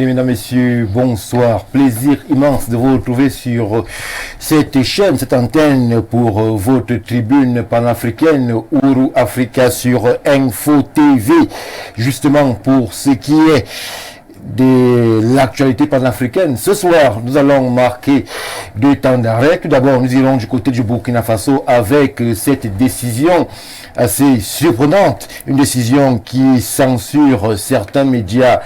Mesdames, Messieurs, bonsoir. Plaisir immense de vous retrouver sur cette chaîne, cette antenne pour votre tribune panafricaine Ouro Africa sur Info TV. Justement pour ce qui est de l'actualité panafricaine. Ce soir, nous allons marquer 2 temps d'arrêt. Tout d'abord, nous irons du côté du Burkina Faso avec cette décision assez surprenante, une décision qui censure certains médias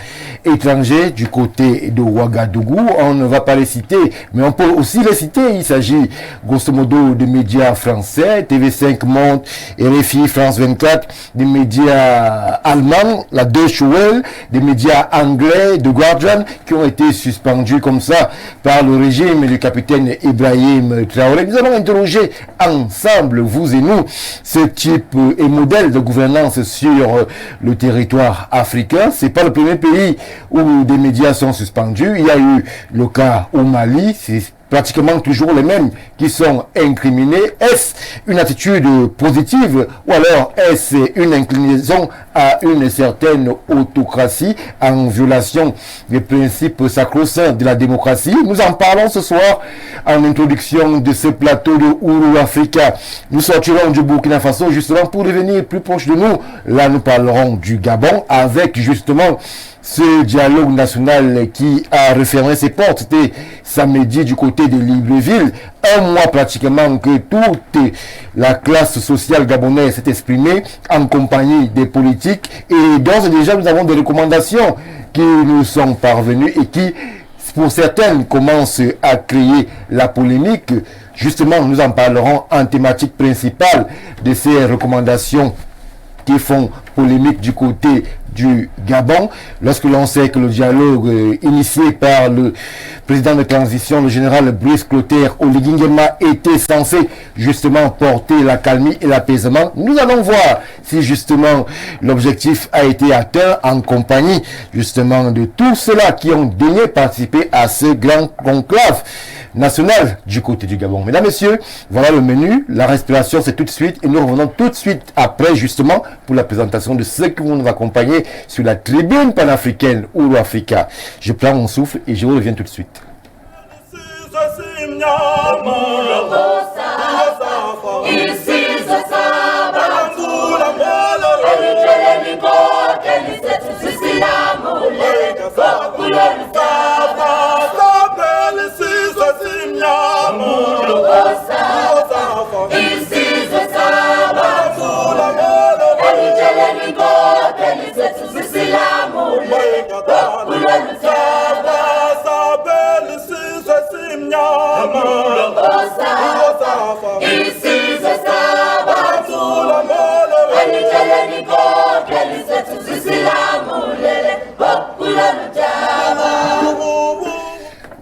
étrangers du côté de Ouagadougou. On ne va pas les citer, mais on peut aussi les citer. Il s'agit grosso modo de médias français, TV5 Monde, RFI, France 24, des médias allemands, la Deutsche Welle, des médias anglais, de Guardian, qui ont été suspendus comme ça par le régime et le capitaine Ibrahim Traoré. Nous allons interroger ensemble, vous et nous, ce type et modèle de gouvernance sur le territoire africain. C'est pas le premier pays où des médias sont suspendus. Il y a eu le cas au Mali, c'est pratiquement toujours les mêmes qui sont incriminés. Est-ce une attitude positive ou alors est-ce une inclinaison à une certaine autocratie en violation des principes sacro-saints de la démocratie? Nous en parlons ce soir en introduction de ce plateau de Ouro Africa. Nous sortirons du Burkina Faso justement pour devenir plus proche de nous. Là, nous parlerons du Gabon avec justement ce dialogue national qui a refermé ses portes. C'était samedi du côté de Libreville. Un mois pratiquement que toute la classe sociale gabonaise s'est exprimée en compagnie des politiques. Et d'ores et déjà, nous avons des recommandations qui nous sont parvenues et qui, pour certaines, commencent à créer la polémique. Justement, nous en parlerons en thématique principale de ces recommandations qui font polémique du côté du Gabon, lorsque l'on sait que le dialogue initié par le président de transition, le général Brice Clotaire Oligui-Nguema, était censé justement porter la calmie et l'apaisement. Nous allons voir si justement l'objectif a été atteint en compagnie justement de tous ceux-là qui ont daigné participer à ce grand conclave national du côté du Gabon. Mesdames, Messieurs, voilà le menu. La respiration, c'est tout de suite et nous revenons tout de suite après justement pour la présentation de ceux qui vont nous accompagner sur la tribune panafricaine Ouro Africa. Je prends mon souffle et je reviens tout de suite.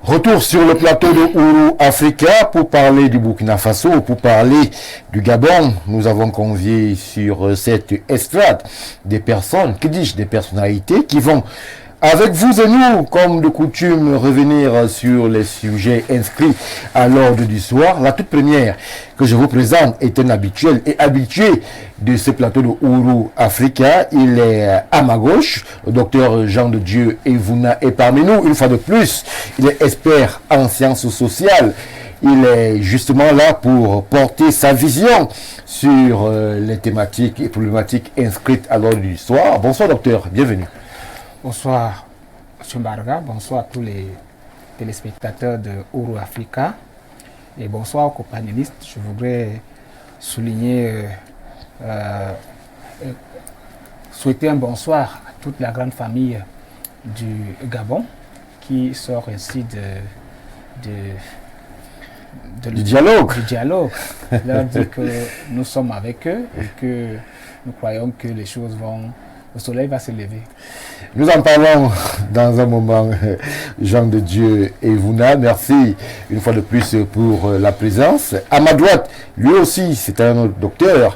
Retour sur le plateau de Ouro Africa pour parler du Burkina Faso, pour parler du Gabon. Nous avons convié sur cette estrade des personnes, que dis-je, des personnalités qui vont avec vous et nous, comme de coutume, revenir sur les sujets inscrits à l'ordre du soir. La toute première que je vous présente est un habituel et habitué de ce plateau de Ouro Africa. Il est à ma gauche, le docteur Jean de Dieu Evuna est parmi nous. Une fois de plus, il est expert en sciences sociales. Il est justement là pour porter sa vision sur les thématiques et problématiques inscrites à l'ordre du soir. Bonsoir docteur, bienvenue. Bonsoir, M. Barga, bonsoir à tous les téléspectateurs de Ouro Africa et bonsoir aux copanélistes. Je voudrais souhaiter un bonsoir à toute la grande famille du Gabon qui sort ainsi du dialogue. Je leur dis que nous sommes avec eux et que nous croyons que les choses le soleil va se lever. Nous en parlons dans un moment, Jean de Dieu et Vouna. Merci une fois de plus pour la présence. À ma droite, lui aussi, c'est un autre docteur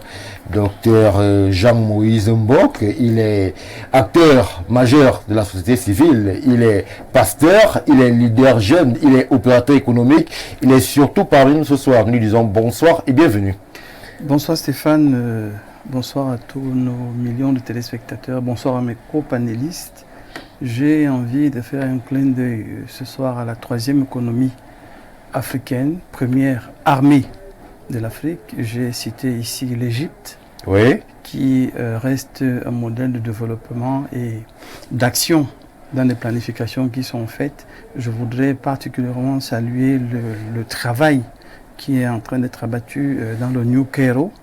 Jean-Moïse Mbok. Il est acteur majeur de la société civile, il est pasteur, il est leader jeune, il est opérateur économique, il est surtout parmi nous ce soir. Nous lui disons bonsoir et bienvenue. Bonsoir Stéphane, bonsoir à tous nos millions de téléspectateurs, bonsoir à mes co-panélistes. J'ai envie de faire un clin d'œil ce soir à la troisième économie africaine, première armée de l'Afrique. J'ai cité ici l'Égypte, qui reste un modèle de développement et d'action dans les planifications qui sont faites. Je voudrais particulièrement saluer le travail qui est en train d'être abattu dans le New Cairo,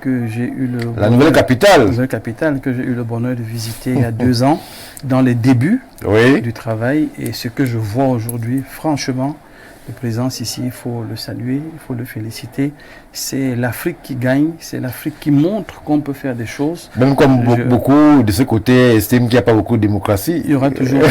que j'ai eu la nouvelle capitale que j'ai eu le bonheur de visiter il y a 2 ans, dans les débuts du travail. Et ce que je vois aujourd'hui, franchement, de présence ici, il faut le saluer, il faut le féliciter. C'est l'Afrique qui gagne, c'est l'Afrique qui montre qu'on peut faire des choses. Même comme beaucoup de ce côté estiment qu'il n'y a pas beaucoup de démocratie. Il y aura toujours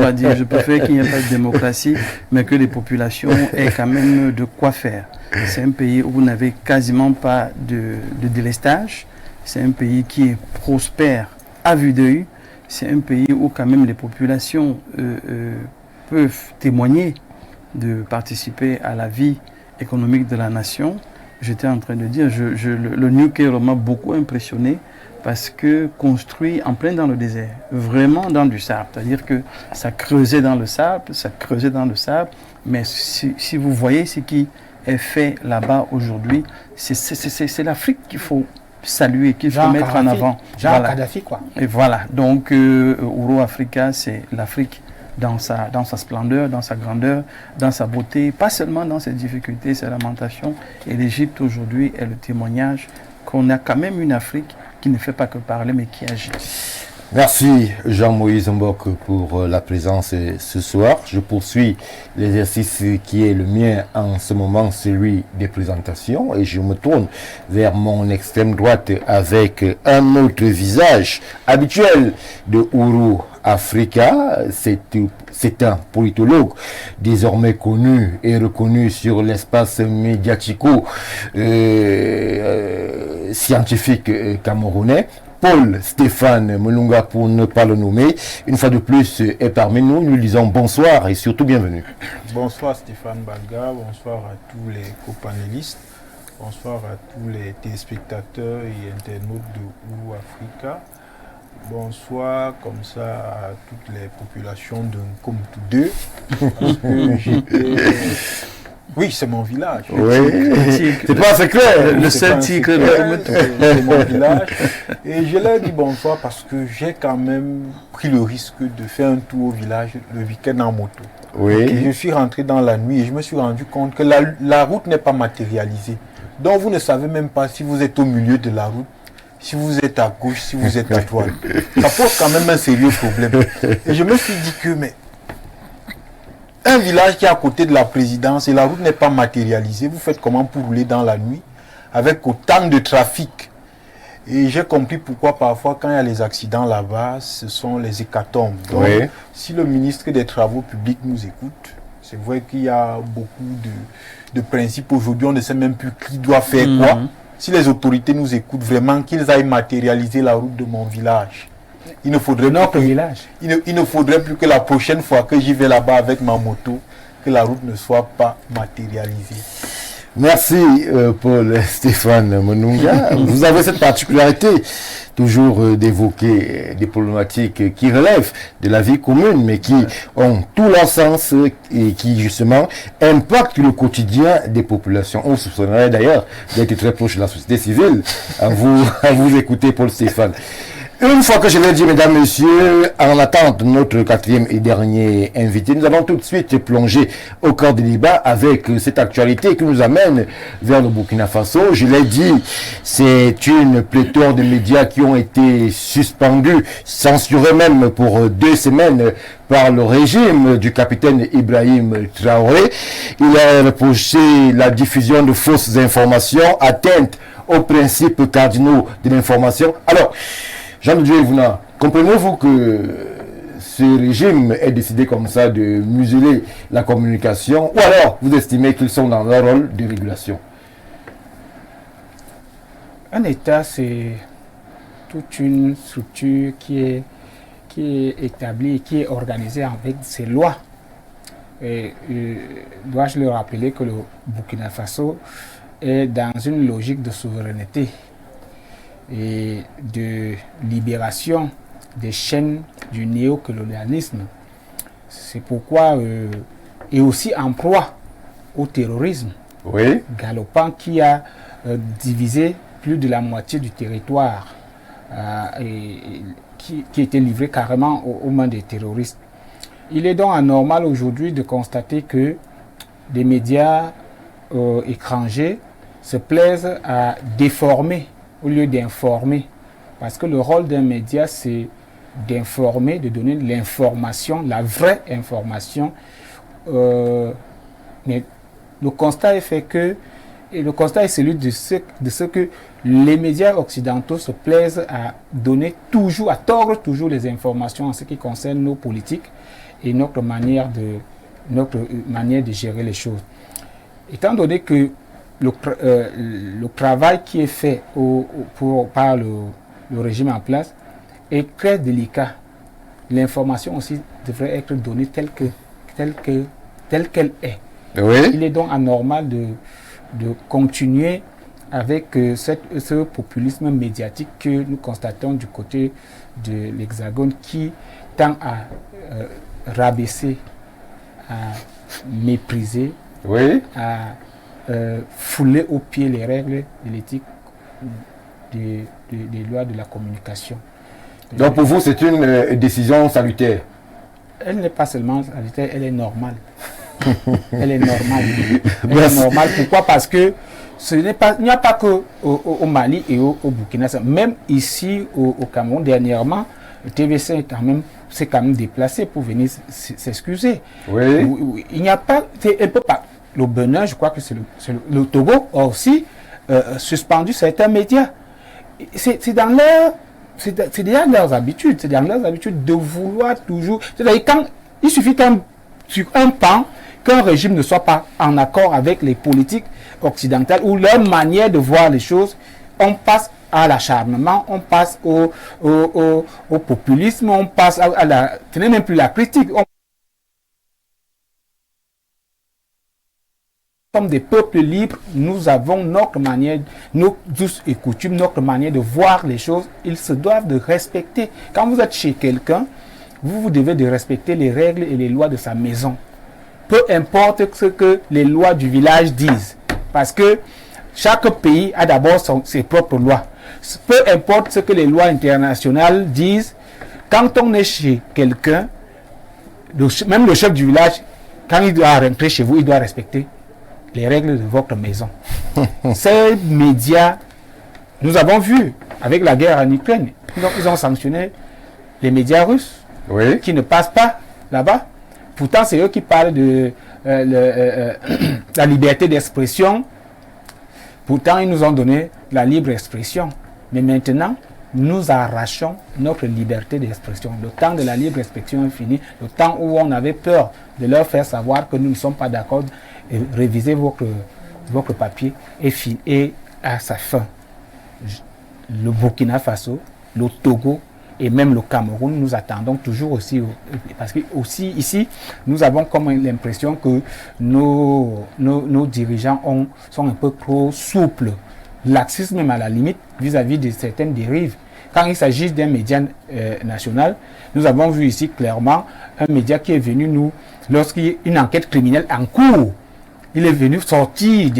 à dire, Je préfère qu'il n'y ait pas de démocratie, mais que les populations aient quand même de quoi faire. C'est un pays où vous n'avez quasiment pas de délestage. C'est un pays qui est prospère à vue d'œil. C'est un pays où quand même les populations peuvent témoigner de participer à la vie économique de la nation. J'étais en train de dire, le New Cairo m'a beaucoup impressionné parce que construit en plein dans le désert, vraiment dans du sable. C'est-à-dire que ça creusait dans le sable, mais si vous voyez ce qui est fait là-bas aujourd'hui, c'est l'Afrique qu'il faut saluer, qu'il faut mettre en avant. Kadhafi, quoi. Et voilà, donc Ouro Africa, c'est l'Afrique dans sa splendeur, dans sa grandeur, dans sa beauté, pas seulement dans ses difficultés, ses lamentations. Et l'Égypte aujourd'hui est le témoignage qu'on a quand même une Afrique qui ne fait pas que parler, mais qui agit. Merci Jean-Moïse Mbok pour la présence ce soir. Je poursuis l'exercice qui est le mien en ce moment, celui des présentations, et je me tourne vers mon extrême droite avec un autre visage habituel de Ouro Africa. C'est un politologue désormais connu et reconnu sur l'espace médiatico-scientifique camerounais. Paul Stéphane Mulunga, pour ne pas le nommer, une fois de plus est parmi nous. Nous lui disons bonsoir et surtout bienvenue. Bonsoir Stéphane Balga, bonsoir à tous les copanélistes, bonsoir à tous les téléspectateurs et internautes de Ouro Africa. Bonsoir comme ça à toutes les populations de Nkomtou 2. Oui, c'est mon village. C'est pas assez clair. Le seul tigre c'est mon village. Et je leur dis bonsoir parce que j'ai quand même pris le risque de faire un tour au village le week-end en moto. Et je suis rentré dans la nuit et je me suis rendu compte que la route n'est pas matérialisée. Donc vous ne savez même pas si vous êtes au milieu de la route, si vous êtes à gauche, si vous êtes à droite. Ça pose quand même un sérieux problème. Et je me suis dit que, mais un village qui est à côté de la présidence et la route n'est pas matérialisée, vous faites comment pour rouler dans la nuit avec autant de trafic? Et j'ai compris pourquoi parfois quand il y a les accidents là-bas, ce sont les hécatombes. Donc, si le ministre des Travaux publics nous écoute, c'est vrai qu'il y a beaucoup de principes. Aujourd'hui, on ne sait même plus qui doit faire quoi. Si les autorités nous écoutent vraiment, qu'ils aillent matérialiser la route de mon village. Il ne faudrait plus que la prochaine fois que j'y vais là-bas avec ma moto, que la route ne soit pas matérialisée. Merci Paul Stéphane Monunga. Vous avez cette particularité toujours d'évoquer des problématiques qui relèvent de la vie commune, mais qui ont tout leur sens et qui justement impactent le quotidien des populations. On soupçonnerait d'ailleurs d'être très proche de la société civile à vous écouter Paul Stéphane. Une fois que je l'ai dit, mesdames, messieurs, en attente de notre quatrième et dernier invité, nous allons tout de suite plonger au cœur du débat avec cette actualité qui nous amène vers le Burkina Faso. Je l'ai dit, c'est une pléthore de médias qui ont été suspendus, censurés même pour 2 semaines par le régime du capitaine Ibrahim Traoré. Il a reproché la diffusion de fausses informations, atteinte aux principes cardinaux de l'information. Alors, Jean-Dieu Evouna, comprenez-vous que ce régime est décidé comme ça de museler la communication, ou alors vous estimez qu'ils sont dans leur rôle de régulation? Un État, c'est toute une structure qui est établie, qui est organisée avec ses lois. Et dois-je le rappeler que le Burkina Faso est dans une logique de souveraineté et de libération des chaînes du néocolonialisme. C'est pourquoi, et aussi en proie au terrorisme galopant qui a divisé plus de la moitié du territoire et qui était livré carrément aux mains des terroristes. Il est donc anormal aujourd'hui de constater que des médias étrangers se plaisent à déformer au lieu d'informer. Parce que le rôle d'un média, c'est d'informer, de donner de l'information, la vraie information. Mais le constat est fait que, et le constat est celui de ce que les médias occidentaux se plaisent à donner toujours, à tordre toujours les informations en ce qui concerne nos politiques et notre manière de gérer les choses. Étant donné que le travail qui est fait par le régime en place est très délicat. L'information aussi devrait être donnée telle qu'elle est. Oui. Il est donc anormal de continuer avec ce populisme médiatique que nous constatons du côté de l'Hexagone qui tend à rabaisser, à mépriser, à fouler aux pieds les règles de l'éthique des lois de la communication. Donc pour vous, c'est une décision salutaire? Elle n'est pas seulement salutaire, elle est normale. Elle est normale. Elle est normale. Pourquoi? Parce que il n'y a pas que au Mali et au Burkina. Même ici au Cameroun, dernièrement, le TVC s'est quand même déplacé pour venir s'excuser. Oui. Il n'y a pas, un peu pas. Le Bénin, je crois que c'est le Togo a aussi suspendu certains médias. C'est déjà leurs habitudes. C'est dans leurs habitudes de vouloir toujours. C'est-à-dire il suffit sur un pan qu'un régime ne soit pas en accord avec les politiques occidentales ou leur manière de voir les choses, on passe à l'acharnement, on passe au populisme, on passe à la. Ce n'est même plus la critique. Comme des peuples libres, nous avons notre manière, nos us et coutumes, notre manière de voir les choses. Ils se doivent de respecter. Quand vous êtes chez quelqu'un, vous devez de respecter les règles et les lois de sa maison. Peu importe ce que les lois du village disent. Parce que chaque pays a d'abord ses propres lois. Peu importe ce que les lois internationales disent, quand on est chez quelqu'un, même le chef du village, quand il doit rentrer chez vous, il doit respecter les règles de votre maison. Ces médias, nous avons vu avec la guerre en Ukraine, donc ils ont sanctionné les médias russes qui ne passent pas là-bas. Pourtant, c'est eux qui parlent de la liberté d'expression. Pourtant, ils nous ont donné la libre expression. Mais maintenant, nous arrachons notre liberté d'expression. Le temps de la libre expression est fini. Le temps où on avait peur de leur faire savoir que nous ne sommes pas d'accord, et réviser votre papier est à sa fin. Le Burkina Faso, le Togo et même le Cameroun, nous attendons toujours aussi, parce que aussi ici, nous avons comme l'impression que nos dirigeants sont un peu trop souples, laxistes même à la limite vis-à-vis de certaines dérives. Quand il s'agit d'un média national, nous avons vu ici clairement un média qui est venu lorsqu'il y a une enquête criminelle en cours, il est venu sortir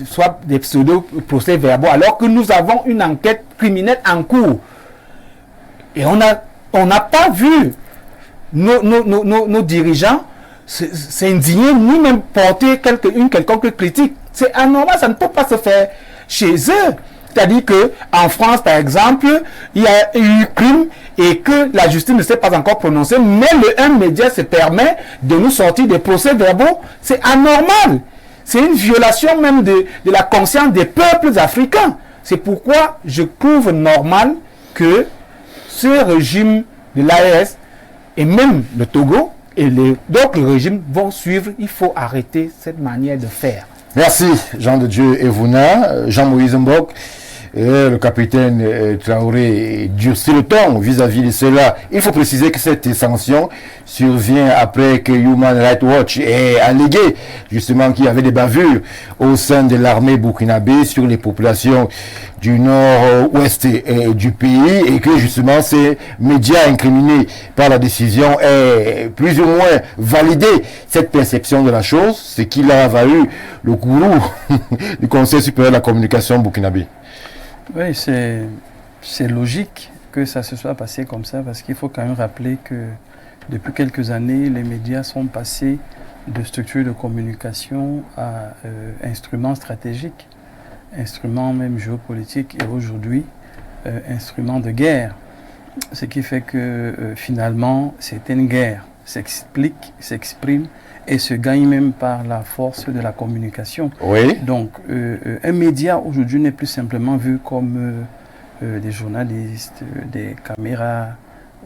soit des pseudo-procès-verbaux, alors que nous avons une enquête criminelle en cours. Et on n'a pas vu nos dirigeants s'indigner, ni même porter une quelconque critique. C'est anormal, ça ne peut pas se faire chez eux. C'est-à-dire qu'en France, par exemple, il y a eu crime et que la justice ne s'est pas encore prononcée, mais un média se permet de nous sortir des procès-verbaux. C'est anormal. C'est une violation même de la conscience des peuples africains. C'est pourquoi je trouve normal que ce régime de l'AES et même le Togo et d'autres régimes vont suivre. Il faut arrêter cette manière de faire. Merci Jean de Dieu Evuna, Jean-Moïse Mbok. Le capitaine Traoré durcit le ton vis-à-vis de cela. Il faut préciser que cette sanction survient après que Human Rights Watch ait allégué justement qu'il y avait des bavures au sein de l'armée burkinabé sur les populations du nord-ouest du pays et que justement ces médias incriminés par la décision aient plus ou moins validé cette perception de la chose, ce qui a valu le gourou du Conseil supérieur de la communication burkinabé. Oui, c'est logique que ça se soit passé comme ça parce qu'il faut quand même rappeler que depuis quelques années, les médias sont passés de structures de communication à instruments stratégiques, instruments même géopolitiques et aujourd'hui, instruments de guerre. Ce qui fait que finalement, certaines guerres s'expriment et se gagne même par la force de la communication. Oui. Donc, un média aujourd'hui n'est plus simplement vu comme des journalistes, des caméras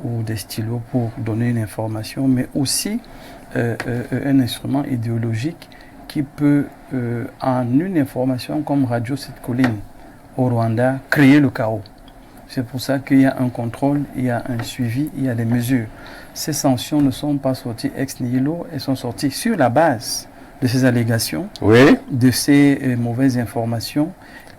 ou des stylos pour donner une information, mais aussi un instrument idéologique qui peut, en une information comme Radio Cette Colline au Rwanda, créer le chaos. C'est pour ça qu'il y a un contrôle, il y a un suivi, il y a des mesures. Ces sanctions ne sont pas sorties ex nihilo, elles sont sorties sur la base de ces allégations, oui, de ces mauvaises informations.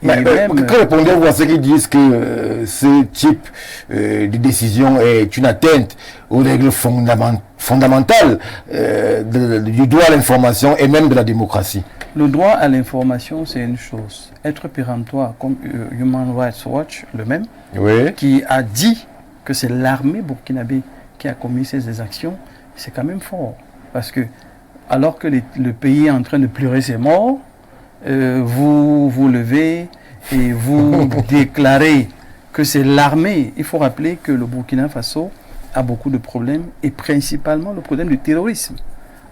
Que répondez-vous à ceux qui disent que ce type de décision est une atteinte aux règles fondamentales du droit à l'information et même de la démocratie? Le droit à l'information, c'est une chose. Être péremptoire, comme Human Rights Watch, le même, oui, qui a dit que c'est l'armée burkinabé qui a commis ces exactions, c'est quand même fort. Parce que, alors que le pays est en train de pleurer ses morts, vous vous levez et vous déclarez que c'est l'armée. Il faut rappeler que le Burkina Faso a beaucoup de problèmes et principalement le problème du terrorisme.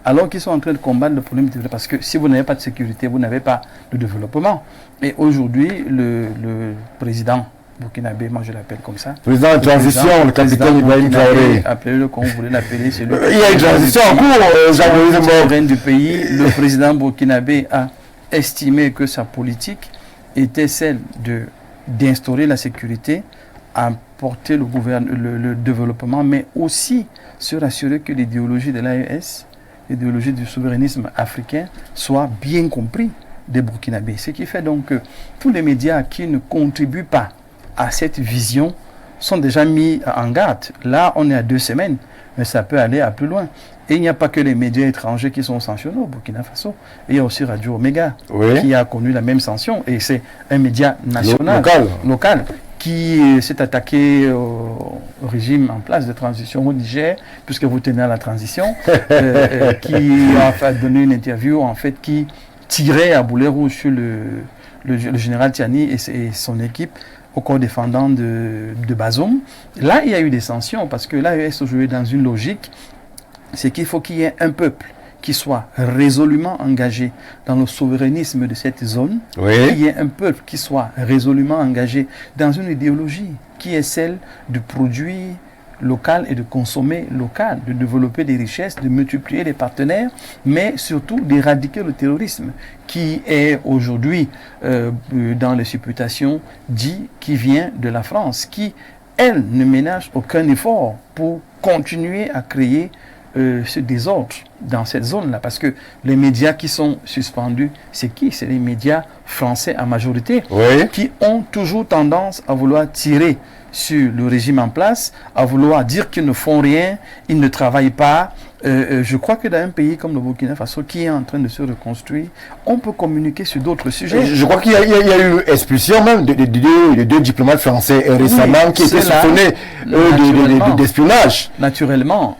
Alors qu'ils sont en train de combattre le problème du terrorisme. Parce que si vous n'avez pas de sécurité, vous n'avez pas de développement. Et aujourd'hui, le président burkinabé, moi je l'appelle comme ça. Président de transition, le capitaine Ibrahim Traoré. Appelez-le comme vous voulez l'appeler. Il y a une transition en cours, Jean-Moïse du pays. Le président burkinabé a estimé que sa politique était celle d'instaurer la sécurité, apporter le développement, mais aussi se rassurer que l'idéologie de l'AES, l'idéologie du souverainisme africain, soit bien compris des Burkinabés. Ce qui fait donc que tous les médias qui ne contribuent pas à cette vision sont déjà mis en garde. Là, on est à 2 semaines, mais ça peut aller à plus loin. Et il n'y a pas que les médias étrangers qui sont sanctionnés au Burkina Faso. Il y a aussi Radio Omega, oui, qui a connu la même sanction. Et c'est un média national, local qui s'est attaqué au régime en place de transition au Niger, puisque vous tenez à la transition, qui a fait donner une interview en fait qui tirait à boulet rouge sur le général Tiani et son équipe au corps défendant de Bazoum. Là, il y a eu des sanctions parce que l'AES aujourd'hui est dans une logique, c'est qu'il faut qu'il y ait un peuple qui soit résolument engagé dans le souverainisme de cette zone, oui, qu'il y ait un peuple qui soit résolument engagé dans une idéologie qui est celle de produire local et de consommer local, de développer des richesses, de multiplier les partenaires, mais surtout d'éradiquer le terrorisme qui est aujourd'hui dans les supputations dit qui vient de la France, qui, elle, ne ménage aucun effort pour continuer à créer ce désordre dans cette zone-là, parce que les médias qui sont suspendus, c'est qui? C'est les médias français en majorité, oui, qui ont toujours tendance à vouloir tirer sur le régime en place, à vouloir dire qu'ils ne font rien, ils ne travaillent pas. Je crois que dans un pays comme le Burkina Faso, qui est en train de se reconstruire, on peut communiquer sur d'autres sujets. Je crois qu'il y a eu expulsion même de deux diplomates français récemment qui étaient soupçonnés d'espionnage. Naturellement,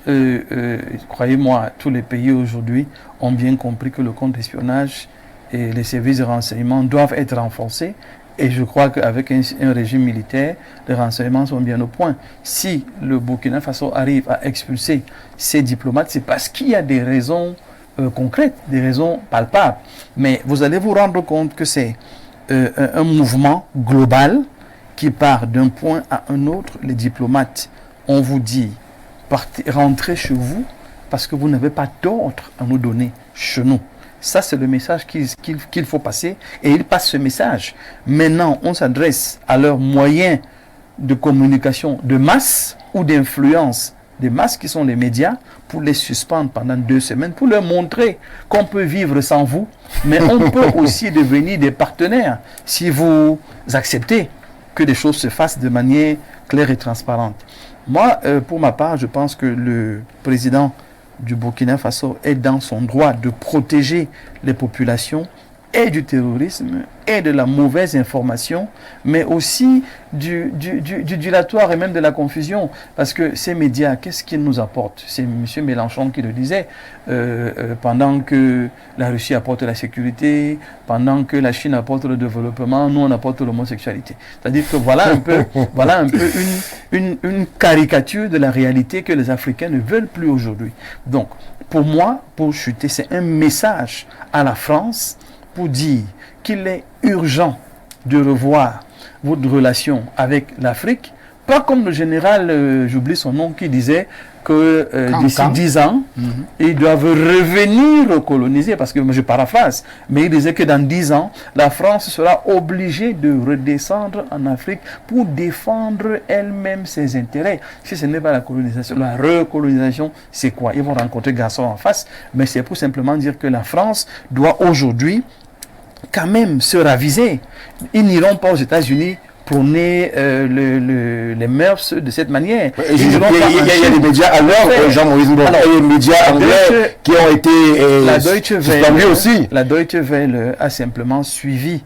croyez-moi, tous les pays aujourd'hui ont bien compris que le contre-espionnage et les services de renseignement doivent être renforcés. Et je crois qu'avec un régime militaire, les renseignements sont bien au point. Si le Burkina Faso arrive à expulser ses diplomates, c'est parce qu'il y a des raisons concrètes, des raisons palpables. Mais vous allez vous rendre compte que c'est un mouvement global qui part d'un point à un autre. Les diplomates, on vous dit, rentrez chez vous parce que vous n'avez pas d'ordre à nous donner chez nous. Ça, c'est le message qu'il faut passer, et ils passent ce message. Maintenant, on s'adresse à leurs moyens de communication de masse ou d'influence des masses qui sont les médias, pour les suspendre pendant 2 semaines, pour leur montrer qu'on peut vivre sans vous, mais on peut aussi devenir des partenaires si vous acceptez que les choses se fassent de manière claire et transparente. Moi, pour ma part, je pense que le président du Burkina Faso est dans son droit de protéger les populations et du terrorisme et de la mauvaise information, mais aussi du dilatoire et même de la confusion. Parce que ces médias, qu'est-ce qu'ils nous apportent? C'est M. Mélenchon qui le disait, pendant que la Russie apporte la sécurité, pendant que la Chine apporte le développement, nous on apporte l'homosexualité. C'est-à-dire que voilà un peu une caricature de la réalité que les Africains ne veulent plus aujourd'hui. Donc, pour moi, pour chuter, c'est un message à la France pour dire qu'il est urgent de revoir votre relation avec l'Afrique, pas comme le général, j'oublie son nom, qui disait que d'ici 10 ans, ils doivent revenir coloniser, parce que je paraphrase, mais il disait que dans 10 ans, la France sera obligée de redescendre en Afrique pour défendre elle-même ses intérêts. Si ce n'est pas la colonisation, la recolonisation, c'est quoi? Ils vont rencontrer Garçon en face, mais c'est pour simplement dire que la France doit aujourd'hui quand même se raviser. Ils n'iront pas aux États-Unis prôner les mœurs de cette manière. Il y a des médias alors, Jean-Maurice Mbok, il y a des médias anglais qui ont été suspendus aussi. La Deutsche Welle a simplement suivi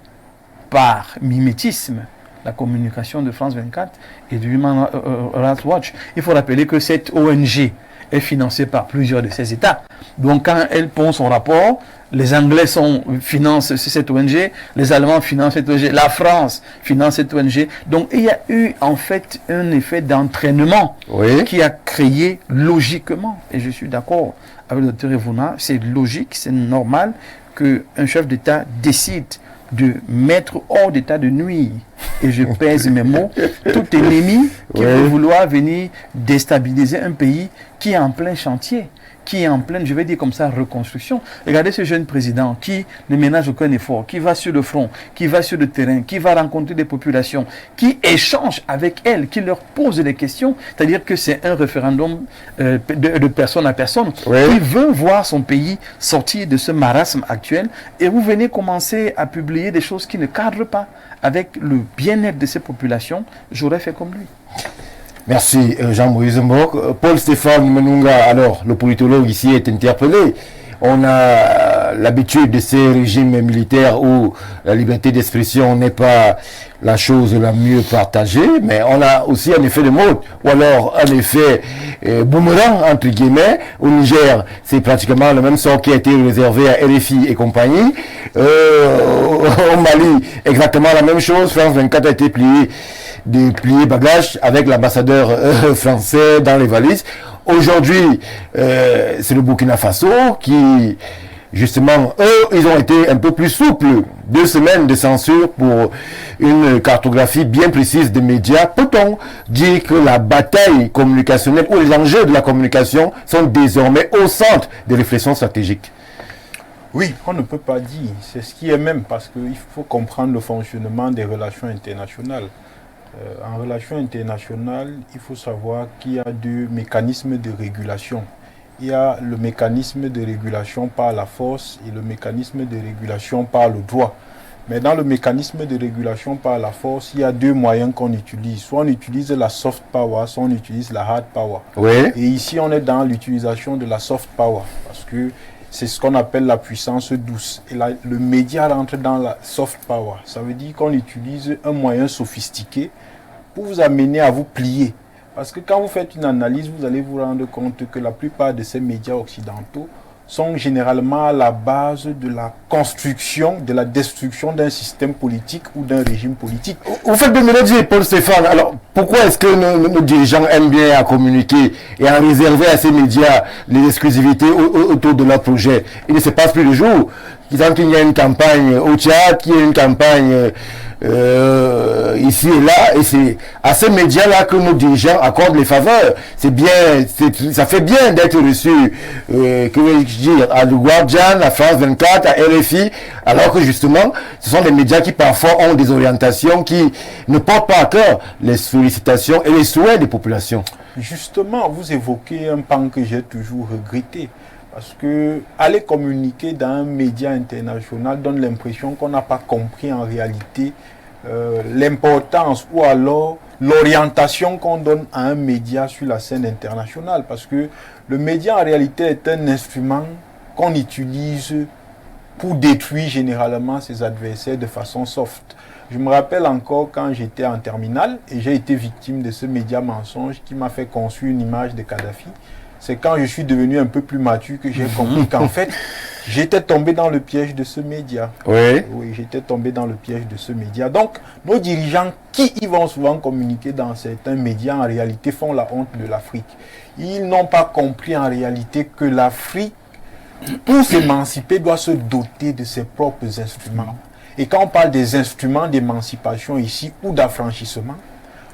par mimétisme la communication de France 24 et du Human Rights Watch. Il faut rappeler que cette ONG est financée par plusieurs de ces États. Donc quand elle pond son rapport, les Anglais financent cette ONG, les Allemands financent cette ONG, la France finance cette ONG. Donc il y a eu en fait un effet d'entraînement qui a créé logiquement, et je suis d'accord avec le Dr Evouna, c'est logique, c'est normal qu'un chef d'État décide de mettre hors d'état de nuire, et je pèse mes mots, tout ennemi qui veut vouloir venir déstabiliser un pays qui est en plein chantier, qui est en pleine, je vais dire comme ça, reconstruction. Regardez ce jeune président qui ne ménage aucun effort, qui va sur le front, qui va sur le terrain, qui va rencontrer des populations, qui échange avec elles, qui leur pose des questions. C'est-à-dire que c'est un référendum de personne à personne. Il veut voir son pays sortir de ce marasme actuel, et vous venez commencer à publier des choses qui ne cadrent pas avec le bien-être de ces populations. J'aurais fait comme lui. Merci Jean-Maurice Mbok. Paul-Stéphane Menunga, alors le politologue ici est interpellé. On a l'habitude de ces régimes militaires où la liberté d'expression n'est pas la chose la mieux partagée, mais on a aussi un effet de mode, ou alors un effet boomerang, entre guillemets. Au Niger, c'est pratiquement le même sort qui a été réservé à RFI et compagnie. Au Mali, exactement la même chose. France 24 a été plié bagages avec l'ambassadeur français dans les valises. Aujourd'hui, c'est le Burkina Faso qui, justement, eux, ils ont été un peu plus souples. 2 semaines de censure pour une cartographie bien précise des médias. Peut-on dire que la bataille communicationnelle ou les enjeux de la communication sont désormais au centre des réflexions stratégiques? Oui, on ne peut pas dire. C'est ce qui est même, parce qu'il faut comprendre le fonctionnement des relations internationales. En relations internationales, il faut savoir qu'il y a 2 mécanismes de régulation. Il y a le mécanisme de régulation par la force et le mécanisme de régulation par le droit. Mais dans le mécanisme de régulation par la force, il y a deux moyens qu'on utilise. Soit on utilise la soft power, soit on utilise la hard power. Oui. Et ici, on est dans l'utilisation de la soft power, parce que c'est ce qu'on appelle la puissance douce. Et là, le média rentre dans la soft power. Ça veut dire qu'on utilise un moyen sophistiqué pour vous amener à vous plier. Parce que quand vous faites une analyse, vous allez vous rendre compte que la plupart de ces médias occidentaux sont généralement à la base de la construction, de la destruction d'un système politique ou d'un régime politique. Vous faites bien me le dire, Paul Stéphane. Alors, pourquoi est-ce que nos dirigeants aiment bien à communiquer et à réserver à ces médias les exclusivités autour de leur projet? Il ne se passe plus le jour. Quand il y a une campagne au Tchad, qu'il y a une campagne ici et là, et c'est à ces médias-là que nos dirigeants accordent les faveurs. C'est bien, ça fait bien d'être reçu, que veux-je dire, à Le Guardian, à France 24, à RFI, alors que justement, ce sont des médias qui parfois ont des orientations qui ne portent pas à cœur les sollicitations et les souhaits des populations. Justement, vous évoquez un pan que j'ai toujours regretté. Parce que aller communiquer dans un média international donne l'impression qu'on n'a pas compris en réalité l'importance ou alors l'orientation qu'on donne à un média sur la scène internationale. Parce que le média en réalité est un instrument qu'on utilise pour détruire généralement ses adversaires de façon soft. Je me rappelle encore quand j'étais en terminale et j'ai été victime de ce média mensonge qui m'a fait construire une image de Kadhafi. C'est quand je suis devenu un peu plus mature que j'ai compris qu'en fait, j'étais tombé dans le piège de ce média. Oui. Oui, j'étais tombé dans le piège de ce média. Donc, nos dirigeants qui y vont souvent communiquer dans certains médias, en réalité, font la honte de l'Afrique. Ils n'ont pas compris en réalité que l'Afrique, pour s'émanciper, doit se doter de ses propres instruments. Et quand on parle des instruments d'émancipation ici ou d'affranchissement,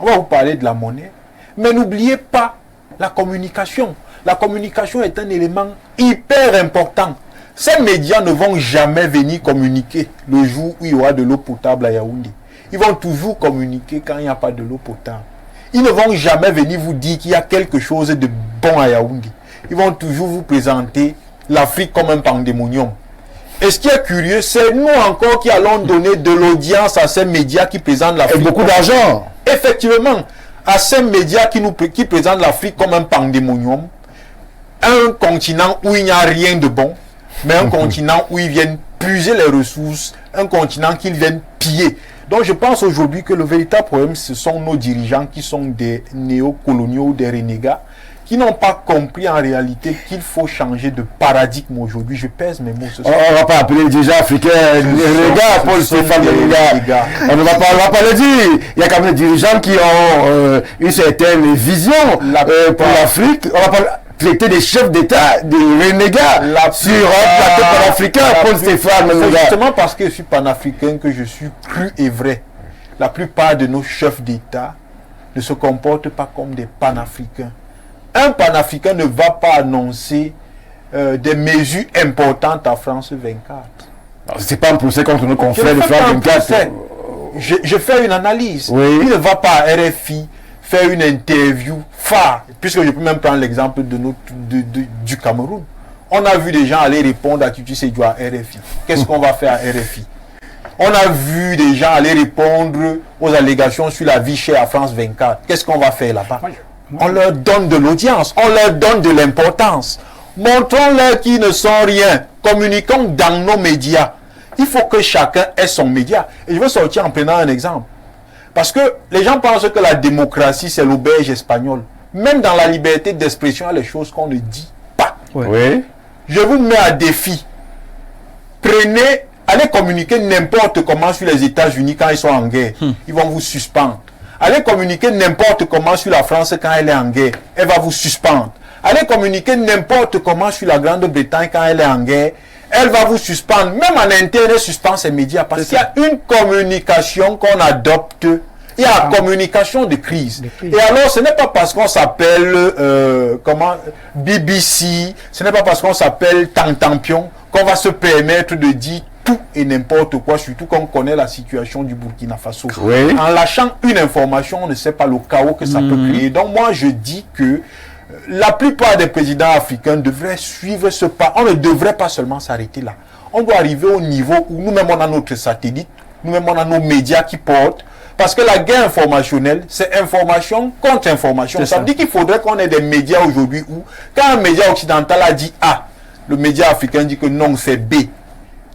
on va vous parler de la monnaie. Mais n'oubliez pas la communication. La communication est un élément hyper important. Ces médias ne vont jamais venir communiquer le jour où il y aura de l'eau potable à Yaoundé. Ils vont toujours communiquer quand il n'y a pas de l'eau potable. Ils ne vont jamais venir vous dire qu'il y a quelque chose de bon à Yaoundé. Ils vont toujours vous présenter l'Afrique comme un pandémonium. Et ce qui est curieux, c'est nous encore qui allons donner de l'audience à ces médias qui présentent l'Afrique. Et beaucoup d'argent. Effectivement, à ces médias qui présentent l'Afrique comme un pandémonium, un continent où il n'y a rien de bon, mais un continent où ils viennent puiser les ressources, un continent qu'ils viennent piller. Donc je pense aujourd'hui que le véritable problème, ce sont nos dirigeants qui sont des néocoloniaux, des renégats, qui n'ont pas compris en réalité qu'il faut changer de paradigme aujourd'hui. Je pèse mes mots ce soir. On ne va pas appeler les dirigeants africains les gars, Paul Stéphane, les gars. On ne va pas le dire. Il y a quand même des dirigeants qui ont une certaine vision pour l'Afrique. On va pas traiter des chefs d'État, des renégats sur un plateau panafricain, Paul Stéphane. C'est justement parce que je suis panafricain que je suis cru et vrai. La plupart de nos chefs d'État ne se comportent pas comme des panafricains. Un panafricain ne va pas annoncer des mesures importantes à France 24. C'est pas un procès contre nos confrères de France 24. Je fais une analyse. Oui. Il ne va pas à RFI faire une interview phare, puisque je peux même prendre l'exemple du Cameroun. On a vu des gens aller répondre à Tutu Sédhiou à RFI. Qu'est-ce qu'on va faire à RFI? On a vu des gens aller répondre aux allégations sur la vie chère à France 24. Qu'est-ce qu'on va faire là-bas? On leur donne de l'audience, on leur donne de l'importance. Montrons-leur qu'ils ne sont rien. Communiquons dans nos médias. Il faut que chacun ait son média. Et je vais sortir en prenant un exemple. Parce que les gens pensent que la démocratie, c'est l'auberge espagnole. Même dans la liberté d'expression, il y a les choses qu'on ne dit pas. Oui. Je vous mets à défi. Allez communiquer n'importe comment sur les États-Unis quand ils sont en guerre. Ils vont vous suspendre. Allez communiquer n'importe comment sur la France quand elle est en guerre. Elle va vous suspendre. Allez communiquer n'importe comment sur la Grande-Bretagne quand elle est en guerre. Elle va vous suspendre. Même en interne, elle suspend ses médias. Parce qu'il y a une communication qu'on adopte. Il y a la communication de crise. Et alors, ce n'est pas parce qu'on s'appelle BBC, ce n'est pas parce qu'on s'appelle Tantampion qu'on va se permettre de dire tout et n'importe quoi, surtout quand on connaît la situation du Burkina Faso. Oui. En lâchant une information, on ne sait pas le chaos que ça peut créer. Donc moi, je dis que La plupart des présidents africains devraient suivre ce pas. On ne devrait pas seulement s'arrêter là. On doit arriver au niveau où nous-mêmes on a notre satellite, nous-mêmes on a nos médias qui portent. Parce que la guerre informationnelle, c'est information contre information. Ça veut dire qu'il faudrait qu'on ait des médias aujourd'hui où, quand un média occidental a dit A, le média africain dit que non, c'est B.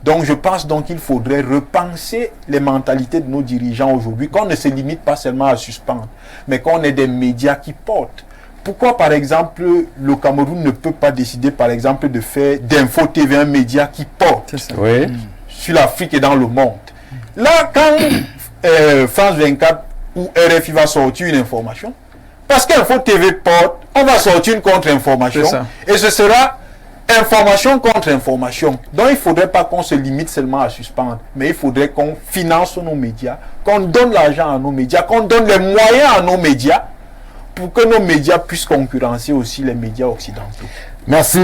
Donc je pense donc qu'il faudrait repenser les mentalités de nos dirigeants aujourd'hui, qu'on ne se limite pas seulement à suspendre, mais qu'on ait des médias qui portent. Pourquoi, par exemple, le Cameroun ne peut pas décider, par exemple, de faire d'Info TV un média qui porte sur l'Afrique et dans le monde? Là, quand France 24 ou RFI va sortir une information, parce qu'Info TV porte, on va sortir une contre-information, et ce sera information contre information. Donc il ne faudrait pas qu'on se limite seulement à suspendre, mais il faudrait qu'on finance nos médias, qu'on donne l'argent à nos médias, qu'on donne les moyens à nos médias, pour que nos médias puissent concurrencer aussi les médias occidentaux. Merci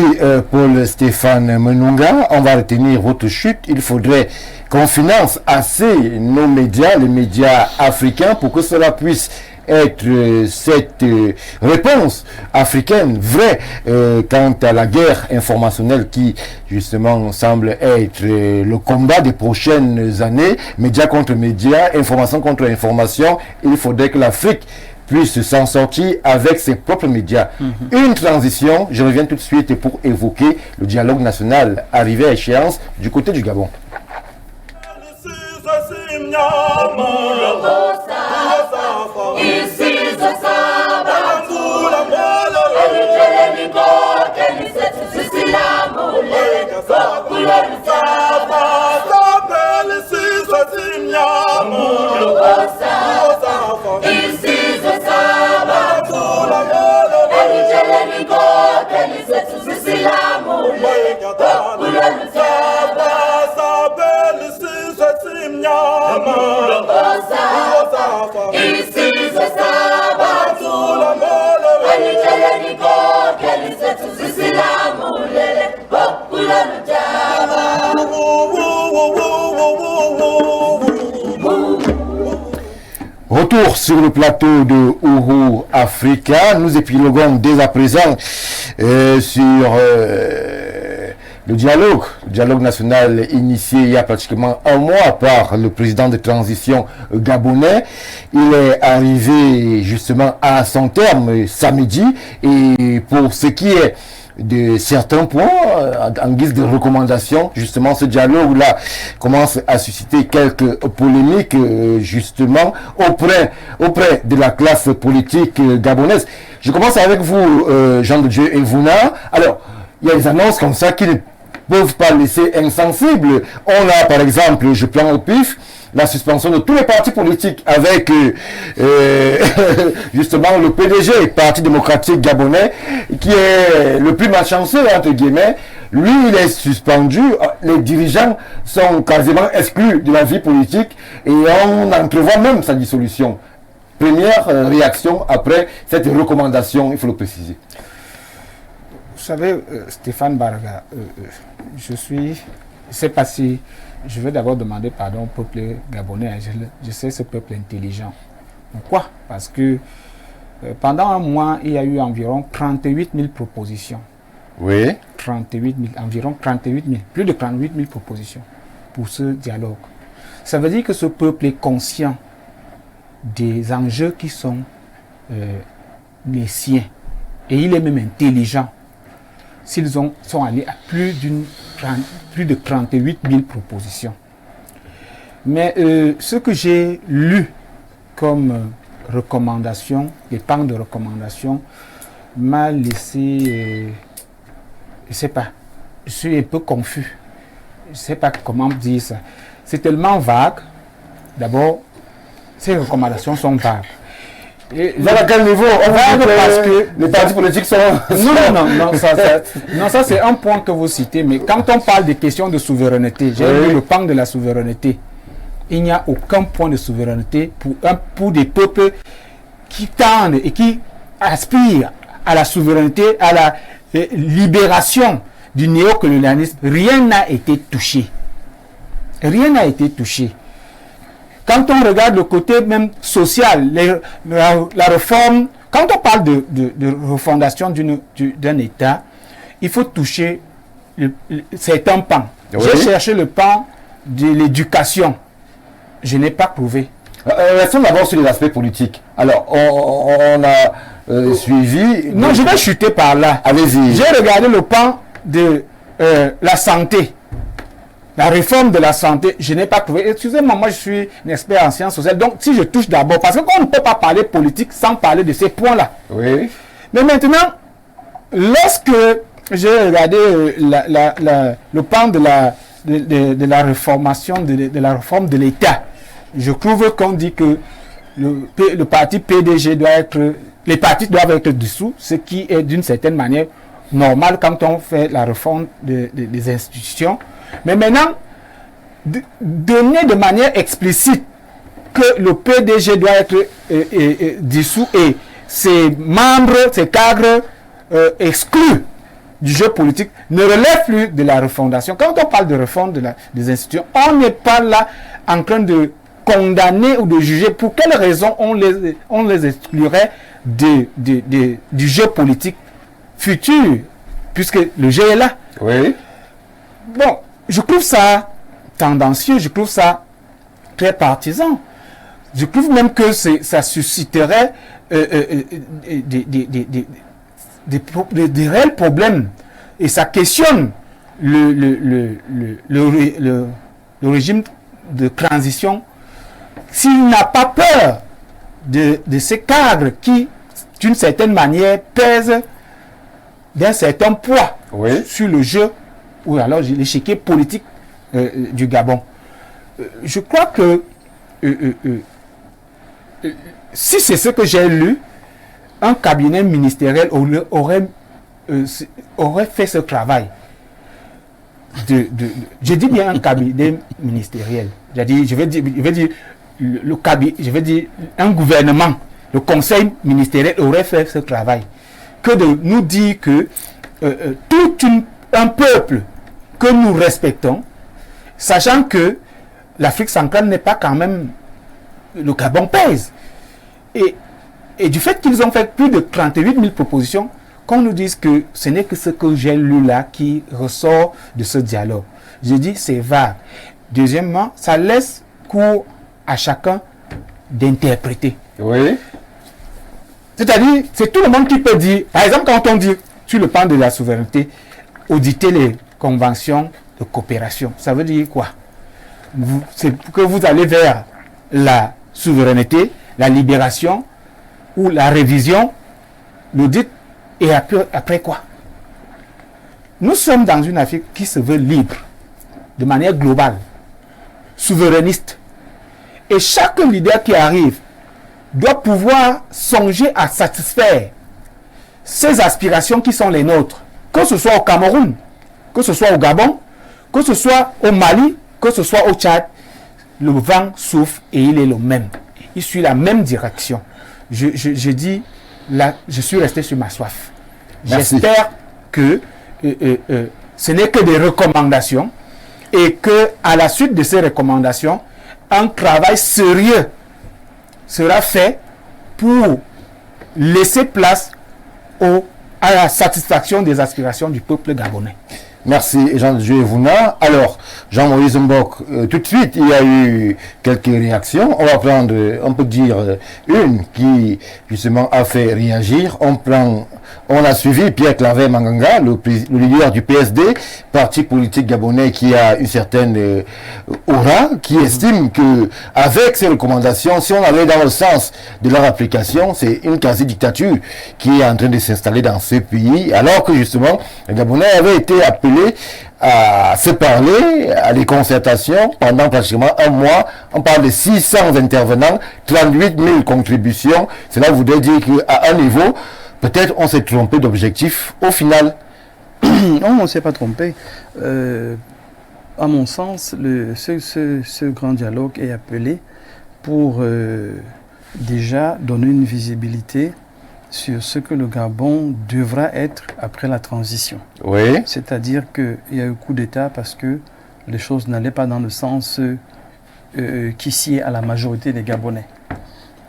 Paul Stéphane Menunga. On va retenir votre chute. Il faudrait qu'on finance assez nos médias, les médias africains, pour que cela puisse être cette réponse africaine vraie quant à la guerre informationnelle qui justement semble être le combat des prochaines années. Médias contre médias, information contre information. Il faudrait que l'Afrique puisse s'en sortir avec ses propres médias. Une transition, je reviens tout de suite pour évoquer le dialogue national arrivé à échéance du côté du Gabon. Retour sur le plateau de Ouro Africa. Nous épiloguons dès à présent sur le dialogue national initié il y a pratiquement un mois par le président de transition gabonais. Il est arrivé justement à son terme samedi, et pour ce qui est de certains points, en guise de recommandation, justement ce dialogue-là commence à susciter quelques polémiques justement auprès de la classe politique gabonaise. Je commence avec vous, Jean de Dieu Evouna. Alors, il y a des annonces comme ça qui ne peuvent pas laisser insensibles. On a par exemple, je prends au pif, la suspension de tous les partis politiques avec justement le PDG, Parti démocratique gabonais, qui est le plus malchanceux entre guillemets. Lui, il est suspendu, les dirigeants sont quasiment exclus de la vie politique et on entrevoit même sa dissolution. Première réaction après cette recommandation, il faut le préciser. Vous savez, Stéphane Baraga, je sais pas si je vais d'abord demander pardon au peuple gabonais. Je sais ce peuple intelligent. Pourquoi? Parce que pendant un mois, il y a eu environ 38 000 propositions. Oui. 38 000, environ 38 000, plus de 38 000 propositions pour ce dialogue. Ça veut dire que ce peuple est conscient des enjeux qui sont les siens. Et il est même intelligent. S'ils sont allés à plus de 38 000 propositions. Mais ce que j'ai lu comme recommandation, les pans de recommandation, m'a laissé, je ne sais pas, je suis un peu confus. Je ne sais pas comment dire ça. C'est tellement vague. D'abord, ces recommandations sont vagues. À quel niveau? Parce que les partis politiques sont... Non, ça c'est un point que vous citez, mais quand on parle des questions de souveraineté, j'ai vu le pan de la souveraineté. Il n'y a aucun point de souveraineté pour des peuples qui tendent et qui aspirent à la souveraineté, à la libération du néocolonialisme. Rien n'a été touché. Rien n'a été touché. Quand on regarde le côté même social, la réforme Quand on parle de refondation d'un État, il faut toucher certains pans. Oui. J'ai cherché le pan de l'éducation. Je n'ai pas trouvé. Restons d'abord sur les aspects politiques. Alors, on a suivi... Non, je vais chuter par là. Allez-y. J'ai regardé le pan de la santé. La réforme de la santé, je n'ai pas trouvé. Excusez-moi, moi je suis un expert en sciences sociales. Donc, si je touche d'abord, parce qu'on ne peut pas parler politique sans parler de ces points-là. Oui. Mais maintenant, lorsque j'ai regardé le pan de la réformation, de la réforme de l'État, je trouve qu'on dit que le parti PDG doit être... Les partis doivent être dissous, ce qui est d'une certaine manière normal quand on fait la réforme des institutions. Mais maintenant, donner de manière explicite que le PDG doit être dissous et ses membres, ses cadres exclus du jeu politique ne relève plus de la refondation. Quand on parle de réforme des institutions, on n'est pas là en train de condamner ou de juger pour quelles raisons on les exclurait du jeu politique futur, puisque le jeu est là. Oui. Bon, je trouve ça tendancieux, je trouve ça très partisan. Je trouve même que ça susciterait des réels problèmes. Et ça questionne le régime de transition s'il n'a pas peur de ces cadres qui, d'une certaine manière, pèsent d'un certain poids sur le jeu ou alors l'échiquier politique du Gabon. Je crois que si c'est ce que j'ai lu, un cabinet ministériel aurait fait ce travail. Je dis bien un cabinet ministériel. Je vais dire je vais dire un gouvernement, le conseil ministériel aurait fait ce travail. Que de nous dire que tout un peuple que nous respectons, sachant que l'Afrique centrale n'est pas quand même... Le Gabon pèse. Et du fait qu'ils ont fait plus de 38 000 propositions, qu'on nous dise que ce n'est que ce que j'ai lu là qui ressort de ce dialogue. Je dis c'est vague. Deuxièmement, ça laisse cours à chacun d'interpréter. Oui. C'est-à-dire, c'est tout le monde qui peut dire, par exemple, quand on dit sur le plan de la souveraineté, auditer les conventions de coopération, ça veut dire quoi? C'est que vous allez vers la souveraineté, la libération ou la révision, l'audit, et après quoi? Nous sommes dans une Afrique qui se veut libre, de manière globale, souverainiste. Et chaque leader qui arrive doit pouvoir songer à satisfaire ces aspirations qui sont les nôtres, que ce soit au Cameroun, que ce soit au Gabon, que ce soit au Mali, que ce soit au Tchad. Le vent souffle et il est le même. Il suit la même direction. Je dis, là, je suis resté sur ma soif. J'espère que ce n'est que des recommandations et que à la suite de ces recommandations, un travail sérieux sera fait pour laisser place à la satisfaction des aspirations du peuple gabonais. Merci Jean-Dieu Evouna. Alors, Jean-Maurice Mbok, tout de suite, il y a eu quelques réactions. On va prendre, on peut dire, une qui, justement, a fait réagir. On a suivi Pierre Claver Manganga, le leader du PSD, parti politique gabonais qui a une certaine aura, qui estime que, avec ces recommandations, si on allait dans le sens de leur application, c'est une quasi-dictature qui est en train de s'installer dans ce pays, alors que, justement, les Gabonais avaient été appelés à se parler, à des concertations pendant pratiquement un mois. On parle de 600 intervenants, 38 000 contributions. Cela voudrait dire qu'à un niveau, peut-être on s'est trompé d'objectif au final. Non, on ne s'est pas trompé. À mon sens, ce grand dialogue est appelé pour déjà donner une visibilité sur ce que le Gabon devra être après la transition. Oui. C'est-à-dire qu'il y a eu coup d'État parce que les choses n'allaient pas dans le sens qui sied à la majorité des Gabonais.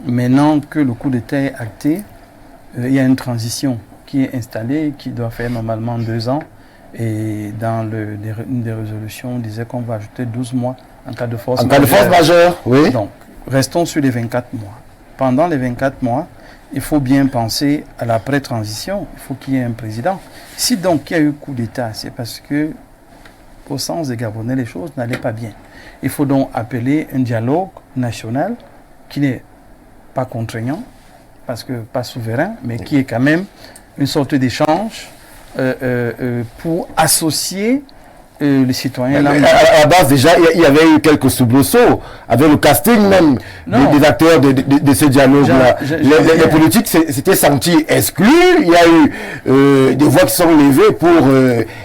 Maintenant que le coup d'État est acté, il y a une transition qui est installée, qui doit faire normalement 2 ans. Et dans une des résolutions, on disait qu'on va ajouter 12 mois en cas de force majeure. En cas de force majeure, oui. Donc, restons sur les 24 mois. Pendant les 24 mois, il faut bien penser à l'après-transition. Il faut qu'il y ait un président. Si donc il y a eu coup d'État, c'est parce que, au sens des Gabonais, les choses n'allaient pas bien. Il faut donc appeler un dialogue national qui n'est pas contraignant, parce que pas souverain, mais qui est quand même une sorte d'échange pour associer les citoyens. À la base, déjà, il y avait eu quelques soubresauts avec le casting même des acteurs de ce dialogue-là. Les politiques s'étaient sentis exclus. Il y a eu des voix qui sont levées pour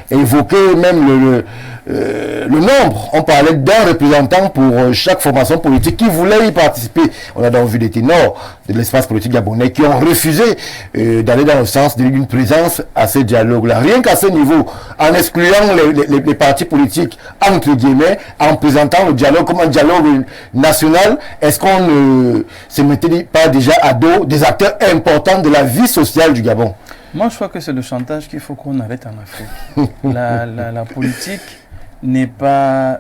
évoquer même le nombre. On parlait d'un représentant pour chaque formation politique qui voulait y participer. On a donc vu des ténors de l'espace politique gabonais qui ont refusé d'aller dans le sens d'une présence à ce dialogue-là. Rien qu'à ce niveau, en excluant les partis politiques, entre guillemets, en présentant le dialogue comme un dialogue national, est-ce qu'on ne se mettait pas déjà à dos des acteurs importants de la vie sociale du Gabon? Moi, je crois que c'est le chantage qu'il faut qu'on arrête en Afrique. La politique n'est pas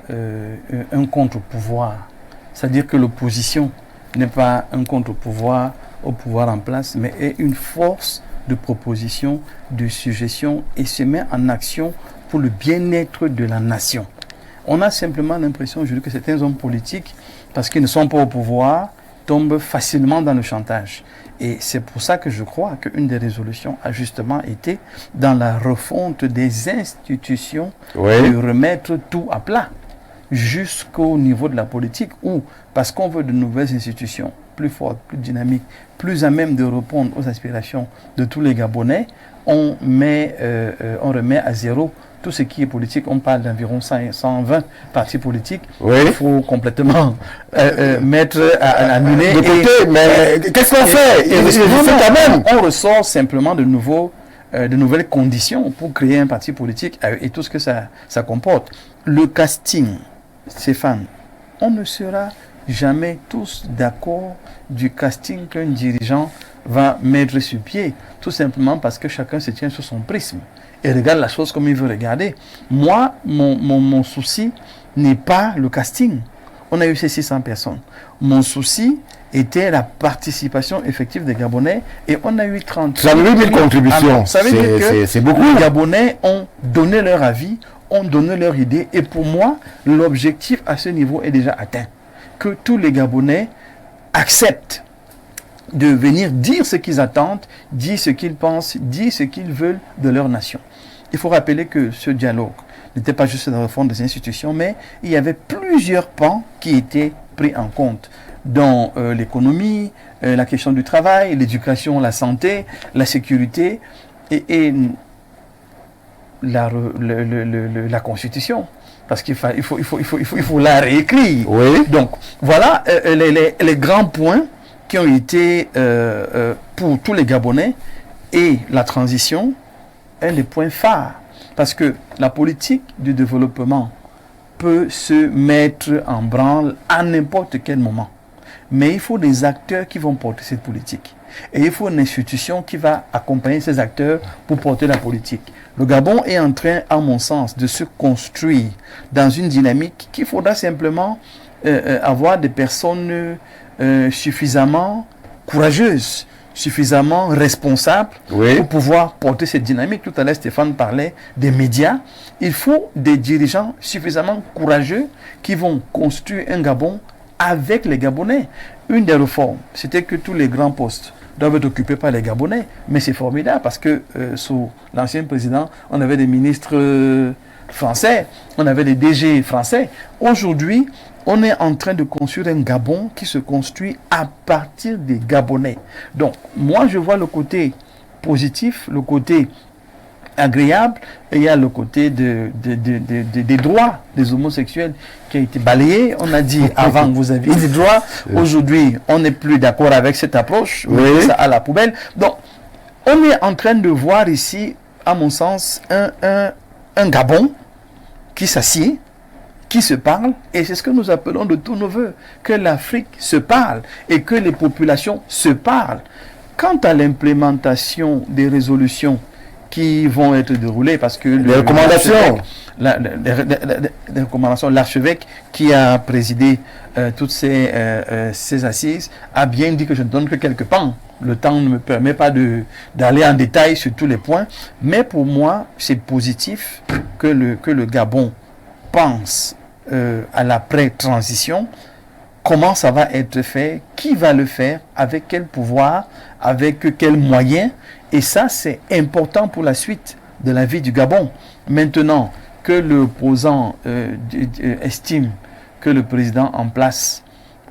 un contre-pouvoir. C'est-à-dire que l'opposition n'est pas un contre-pouvoir au pouvoir en place, mais est une force de proposition, de suggestion et se met en action pour le bien-être de la nation. On a simplement l'impression aujourd'hui que certains hommes politiques, parce qu'ils ne sont pas au pouvoir, tombent facilement dans le chantage. Et c'est pour ça que je crois qu'une des résolutions a justement été dans la refonte des institutions, de remettre tout à plat jusqu'au niveau de la politique, où, parce qu'on veut de nouvelles institutions plus fortes, plus dynamiques, plus à même de répondre aux aspirations de tous les Gabonais, on remet à zéro tout ce qui est politique. On parle d'environ 120 partis politiques. Il faut complètement mettre à annuler. De côté, mais qu'est-ce qu'on fait? On ressort simplement de nouvelles conditions pour créer un parti politique et tout ce que ça comporte. Le casting, Stéphane, on ne sera jamais tous d'accord du casting qu'un dirigeant va mettre sur pied, tout simplement parce que chacun se tient sur son prisme et regarde la chose comme il veut regarder. Moi, mon souci n'est pas le casting. On a eu ces 600 personnes. Mon souci était la participation effective des Gabonais et on a eu 38 000 contributions. Ça veut dire que c'est beaucoup. Les Gabonais ont donné leur avis, ont donné leur idée et pour moi, l'objectif à ce niveau est déjà atteint. Que tous les Gabonais acceptent de venir dire ce qu'ils attendent, dire ce qu'ils pensent, dire ce qu'ils veulent de leur nation. Il faut rappeler que ce dialogue n'était pas juste la réforme des institutions, mais il y avait plusieurs pans qui étaient pris en compte, dont l'économie, la question du travail, l'éducation, la santé, la sécurité et la Constitution. Parce qu'il faut la réécrire. Donc, voilà les grands points qui ont été pour tous les Gabonais et la transition, un des points phares. Parce que la politique du développement peut se mettre en branle à n'importe quel moment. Mais il faut des acteurs qui vont porter cette politique. Et il faut une institution qui va accompagner ces acteurs pour porter la politique. Le Gabon est en train, à mon sens, de se construire dans une dynamique qu'il faudra simplement avoir des personnes suffisamment courageuses, suffisamment responsables pour pouvoir porter cette dynamique. Tout à l'heure, Stéphane parlait des médias. Il faut des dirigeants suffisamment courageux qui vont construire un Gabon avec les Gabonais. Une des réformes, c'était que tous les grands postes doivent être occupés par les Gabonais. Mais c'est formidable parce que sous l'ancien président, on avait des ministres français, on avait des DG français. Aujourd'hui, on est en train de construire un Gabon qui se construit à partir des Gabonais. Donc, moi, je vois le côté positif, le côté agréable, et il y a le côté des droits des homosexuels qui a été balayé. On a dit avant vous aviez des droits, aujourd'hui on n'est plus d'accord avec cette approche, on met ça à la poubelle. Donc on est en train de voir ici, à mon sens, un Gabon qui s'assied, qui se parle, et c'est ce que nous appelons de tous nos voeux, que l'Afrique se parle et que les populations se parlent. Quant à l'implémentation des résolutions qui vont être déroulées, parce que les recommandations, les recommandations, l'archevêque qui a présidé toutes ces assises a bien dit que je ne donne que quelques pans. Le temps ne me permet pas d'aller en détail sur tous les points, mais pour moi, c'est positif que le Gabon pense à l'après-transition. Comment ça va être fait, qui va le faire, avec quel pouvoir, avec quels moyens. Et ça, c'est important pour la suite de la vie du Gabon. Maintenant que l'opposant estime que le président en place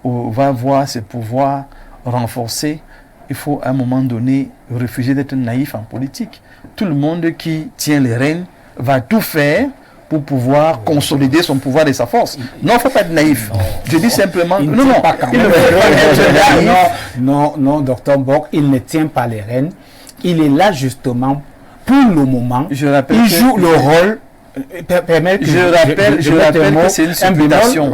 va voir ses pouvoirs renforcés, il faut à un moment donné refuser d'être naïf en politique. Tout le monde qui tient les rênes va tout faire pour pouvoir consolider son pouvoir et sa force. Non, il ne faut pas être naïf. Je dis simplement... Non, docteur Mbok, il ne tient pas les rênes. Il est là justement pour le moment. Je rappelle il joue le rôle... Je rappelle que c'est une supputation.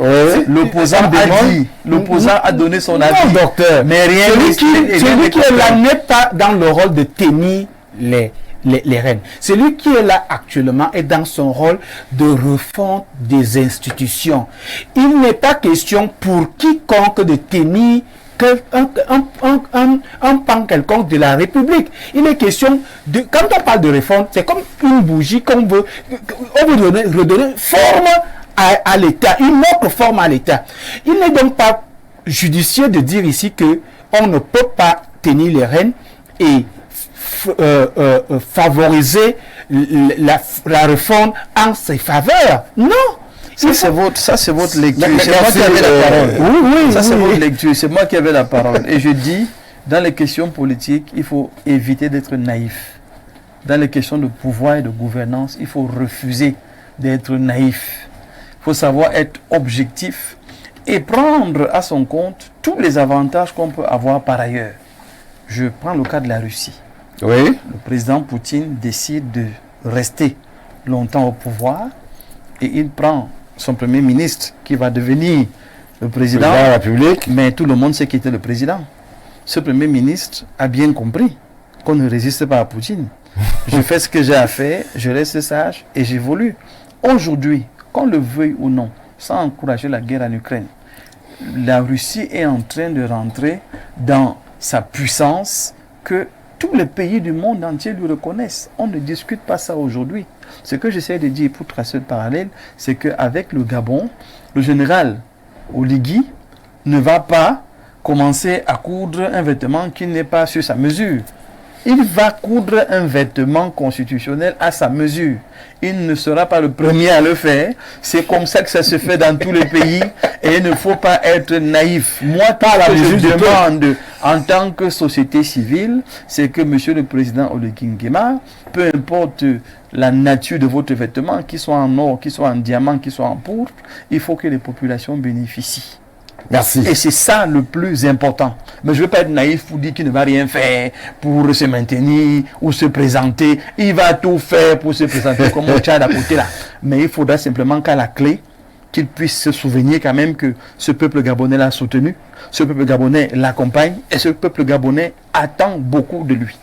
L'opposant a donné son avis. Non, docteur. Mais rien celui qui est là n'est pas dans le rôle de tenir les rênes. Celui qui est là actuellement est dans son rôle de refonte des institutions. Il n'est pas question pour quiconque de tenir un pan quelconque de la République. Il est question de... Quand on parle de réforme, c'est comme une bougie qu'on veut... On veut redonner forme à l'État, une autre forme à l'État. Il n'est donc pas judicieux de dire ici que on ne peut pas tenir les rênes et favoriser la réforme en ses faveurs. Non. Ça, c'est votre lecture. C'est moi qui avais la parole. Ça, c'est votre lecture. C'est moi qui avais la parole. Et je dis, dans les questions politiques, il faut éviter d'être naïf. Dans les questions de pouvoir et de gouvernance, il faut refuser d'être naïf. Il faut savoir être objectif et prendre à son compte tous les avantages qu'on peut avoir par ailleurs. Je prends le cas de la Russie. Oui. Le président Poutine décide de rester longtemps au pouvoir et il prend son premier ministre qui va devenir le président de la République. Mais tout le monde sait qui était le président. Ce premier ministre a bien compris qu'on ne résiste pas à Poutine. Je fais ce que j'ai à faire, je reste sage et j'évolue. Aujourd'hui, qu'on le veuille ou non, sans encourager la guerre en Ukraine, la Russie est en train de rentrer dans sa puissance que tous les pays du monde entier lui reconnaissent. On ne discute pas ça aujourd'hui. Ce que j'essaie de dire pour tracer le parallèle, c'est qu'avec le Gabon, le général Oligui ne va pas commencer à coudre un vêtement qui n'est pas sur sa mesure. Il va coudre un vêtement constitutionnel à sa mesure. Il ne sera pas le premier à le faire. C'est comme ça que ça se fait dans tous les pays. Et il ne faut pas être naïf. Moi, ce que je demande en tant que société civile, c'est que Monsieur le Président Oligui Nguema, peu importe la nature de votre vêtement, qu'il soit en or, qu'il soit en diamant, qu'il soit en pourpre, il faut que les populations bénéficient. Merci. Et c'est ça le plus important. Mais je ne veux pas être naïf pour dire qu'il ne va rien faire pour se maintenir ou se présenter. Il va tout faire pour se présenter comme au Tchad à côté là. Mais il faudra simplement qu'à la clé, qu'il puisse se souvenir quand même que ce peuple gabonais l'a soutenu, ce peuple gabonais l'accompagne et ce peuple gabonais attend beaucoup de lui.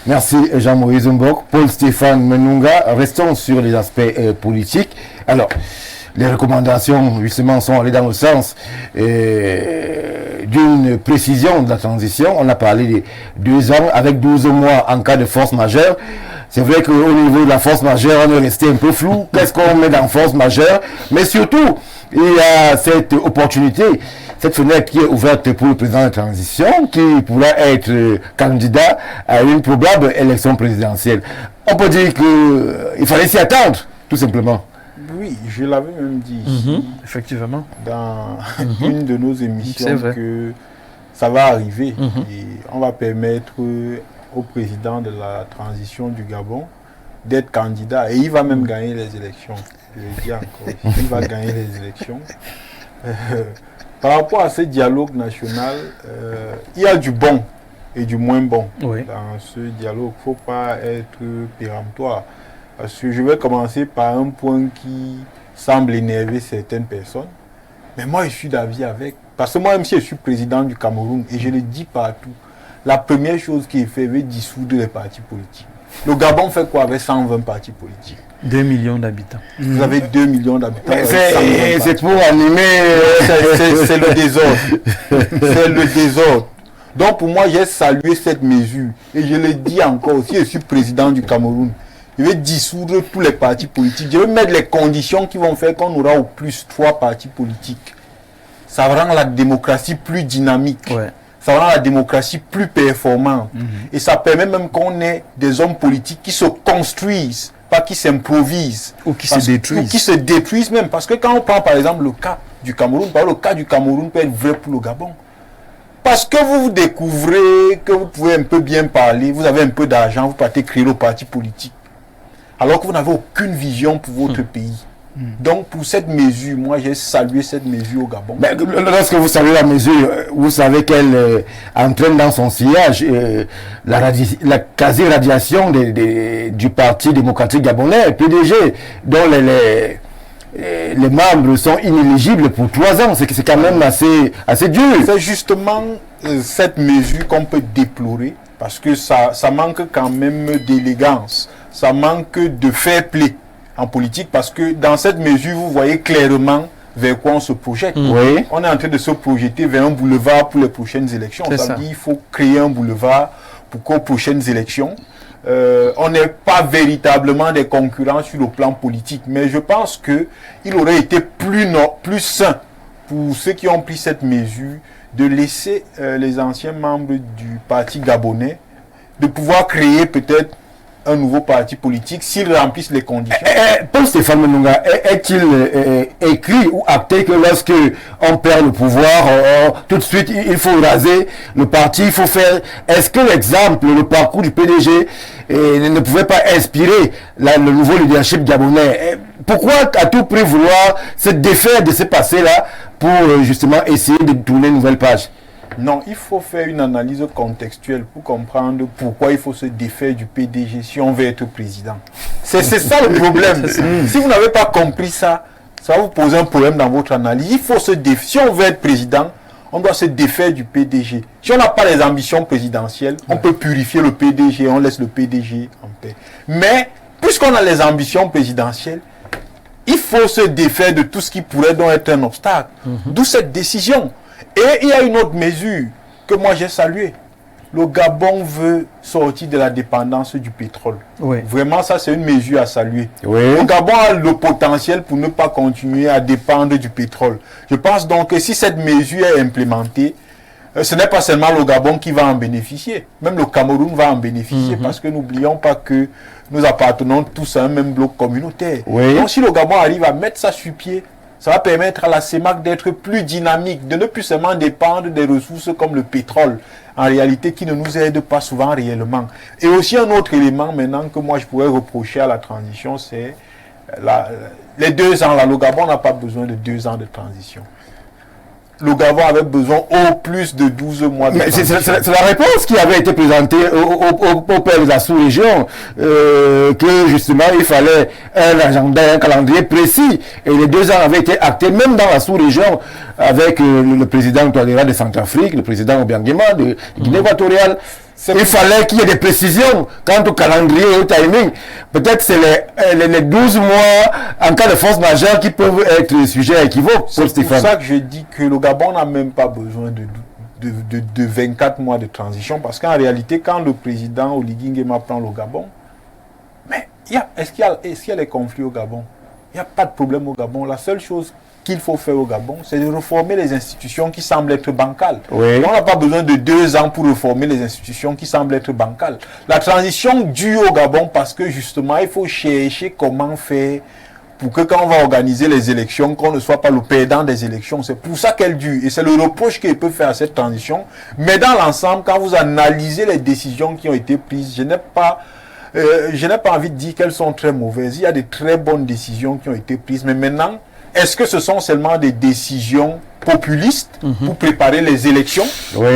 Merci Jean-Moïse Mbok. Paul-Stéphane Menunga, restons sur les aspects politiques. Alors, les recommandations, justement, sont allées dans le sens d'une précision de la transition. On a parlé des 2 ans avec 12 mois en cas de force majeure. C'est vrai qu'au niveau de la force majeure, on est resté un peu flou. Qu'est-ce qu'on met dans force majeure? Mais surtout, il y a cette opportunité, cette fenêtre qui est ouverte pour le président de transition, qui pourra être candidat à une probable élection présidentielle. On peut dire qu'il fallait s'y attendre, tout simplement. Oui, je l'avais même dit ici, effectivement, dans une de nos émissions, que ça va arriver et on va permettre au président de la transition du Gabon d'être candidat et il va même gagner les élections. Je le dis encore, il va gagner les élections. Par rapport à ce dialogue national, il y a du bon et du moins bon dans ce dialogue. Il ne faut pas être péremptoire. Parce que je vais commencer par un point qui semble énerver certaines personnes. Mais moi, je suis d'avis avec. Parce que moi, même si je suis président du Cameroun, et je le dis partout, la première chose qui est faite, c'est dissoudre les partis politiques. Le Gabon fait quoi avec 120 partis politiques? 2 millions d'habitants. Vous avez 2 millions d'habitants. C'est pour animer. C'est le désordre. C'est le désordre. Donc pour moi, j'ai salué cette mesure. Et je le dis encore, si je suis président du Cameroun, je vais dissoudre tous les partis politiques. Je vais mettre les conditions qui vont faire qu'on aura au plus 3 partis politiques. Ça rend la démocratie plus dynamique. Ouais. Ça rend la démocratie plus performante. Et ça permet même qu'on ait des hommes politiques qui se construisent, pas qui s'improvisent. Ou qui se détruisent. Ou qui se détruisent même. Parce que quand on prend par exemple le cas du Cameroun, le cas du Cameroun peut être vrai pour le Gabon. Parce que vous découvrez que vous pouvez un peu bien parler, vous avez un peu d'argent, vous partez créer le parti politique. Alors que vous n'avez aucune vision pour votre pays. Donc pour cette mesure, moi j'ai salué cette mesure au Gabon. Mais lorsque vous saluez la mesure, vous savez qu'elle entraîne dans son sillage la quasi-radiation du Parti démocratique gabonais, PDG, dont les membres sont inéligibles pour 3 ans. C'est quand même assez dur. C'est justement cette mesure qu'on peut déplorer, parce que ça manque quand même d'élégance, ça manque de fair play en politique, parce que dans cette mesure, vous voyez clairement vers quoi on se projette. Oui. On est en train de se projeter vers un boulevard pour les prochaines élections. Ça veut dire qu'il faut créer un boulevard pour qu'aux prochaines élections, on n'est pas véritablement des concurrents sur le plan politique. Mais je pense qu'il aurait été plus sain pour ceux qui ont pris cette mesure de laisser les anciens membres du parti gabonais de pouvoir créer peut-être un nouveau parti politique s'ils remplissent les conditions. Paul Stéphane Menunga, est-il écrit ou acté que lorsque on perd le pouvoir, tout de suite il faut raser le parti, il faut faire... Est-ce que l'exemple, le parcours du PDG ne pouvait pas inspirer le nouveau leadership gabonais? Pourquoi à tout prix vouloir se défaire de ce passé-là pour justement essayer de tourner une nouvelle page? Non, il faut faire une analyse contextuelle pour comprendre pourquoi il faut se défaire du PDG si on veut être président. C'est ça le problème. Si vous n'avez pas compris ça, ça va vous poser un problème dans votre analyse. Il faut se défaire. Si on veut être président, on doit se défaire du PDG. Si on n'a pas les ambitions présidentielles, on peut purifier le PDG, on laisse le PDG en paix. Mais, puisqu'on a les ambitions présidentielles, il faut se défaire de tout ce qui pourrait donc être un obstacle. D'où cette décision. Et il y a une autre mesure que moi j'ai saluée. Le Gabon veut sortir de la dépendance du pétrole. Oui. Vraiment, ça c'est une mesure à saluer. Oui. Le Gabon a le potentiel pour ne pas continuer à dépendre du pétrole. Je pense donc que si cette mesure est implémentée, ce n'est pas seulement le Gabon qui va en bénéficier. Même le Cameroun va en bénéficier parce que n'oublions pas que nous appartenons tous à un même bloc communautaire. Oui. Donc si le Gabon arrive à mettre ça sur pied, ça va permettre à la CEMAC d'être plus dynamique, de ne plus seulement dépendre des ressources comme le pétrole, en réalité qui ne nous aide pas souvent réellement. Et aussi un autre élément maintenant que moi je pourrais reprocher à la transition, c'est les 2 ans. Là, le Gabon n'a pas besoin de 2 ans de transition. Le Gabon avait besoin au plus de 12 mois de transition. C'est la réponse qui avait été présentée au père de la sous-région, que justement il fallait un agenda, un calendrier précis, et les 2 ans avaient été actés même dans la sous-région avec le président Touadéra de Centrafrique, le président Obiangema de Guinée équatoriale. Il fallait qu'il y ait des précisions quant au calendrier et au timing. Peut-être c'est les 12 mois en cas de force majeure qui peuvent être sujets à équivoque. C'est pour ça que je dis que le Gabon n'a même pas besoin de 24 mois de transition, parce qu'en réalité, quand le président Oligui Nguema prend le Gabon, mais est-ce qu'il y a des conflits au Gabon? Il n'y a pas de problème au Gabon. La seule chose qu'il faut faire au Gabon, c'est de reformer les institutions qui semblent être bancales. Oui. On n'a pas besoin de 2 ans pour reformer les institutions qui semblent être bancales. La transition dure au Gabon parce que justement, il faut chercher comment faire pour que quand on va organiser les élections, qu'on ne soit pas le perdant des élections. C'est pour ça qu'elle dure. Et c'est le reproche qu'il peut faire à cette transition. Mais dans l'ensemble, quand vous analysez les décisions qui ont été prises, je n'ai pas envie de dire qu'elles sont très mauvaises. Il y a de très bonnes décisions qui ont été prises. Mais maintenant, est-ce que ce sont seulement des décisions populistes pour préparer les élections? Oui.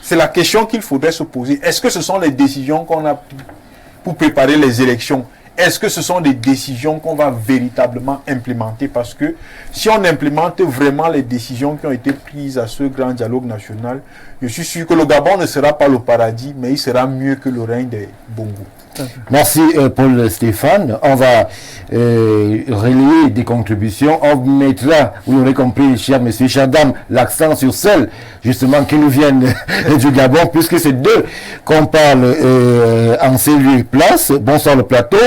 C'est la question qu'il faudrait se poser. Est-ce que ce sont les décisions qu'on a prises pour préparer les élections? est-ce que ce sont des décisions qu'on va véritablement implémenter? Parce que si on implémente vraiment les décisions qui ont été prises à ce grand dialogue national, je suis sûr que le Gabon ne sera pas le paradis, mais il sera mieux que le règne des Bongo. Merci Paul Stéphane. On va relayer des contributions. On mettra, vous l'aurez compris, cher monsieur, chère dame, l'accent sur celles justement qui nous viennent du Gabon, puisque c'est d'eux qu'on parle en ces lieux et places. Bonsoir le plateau.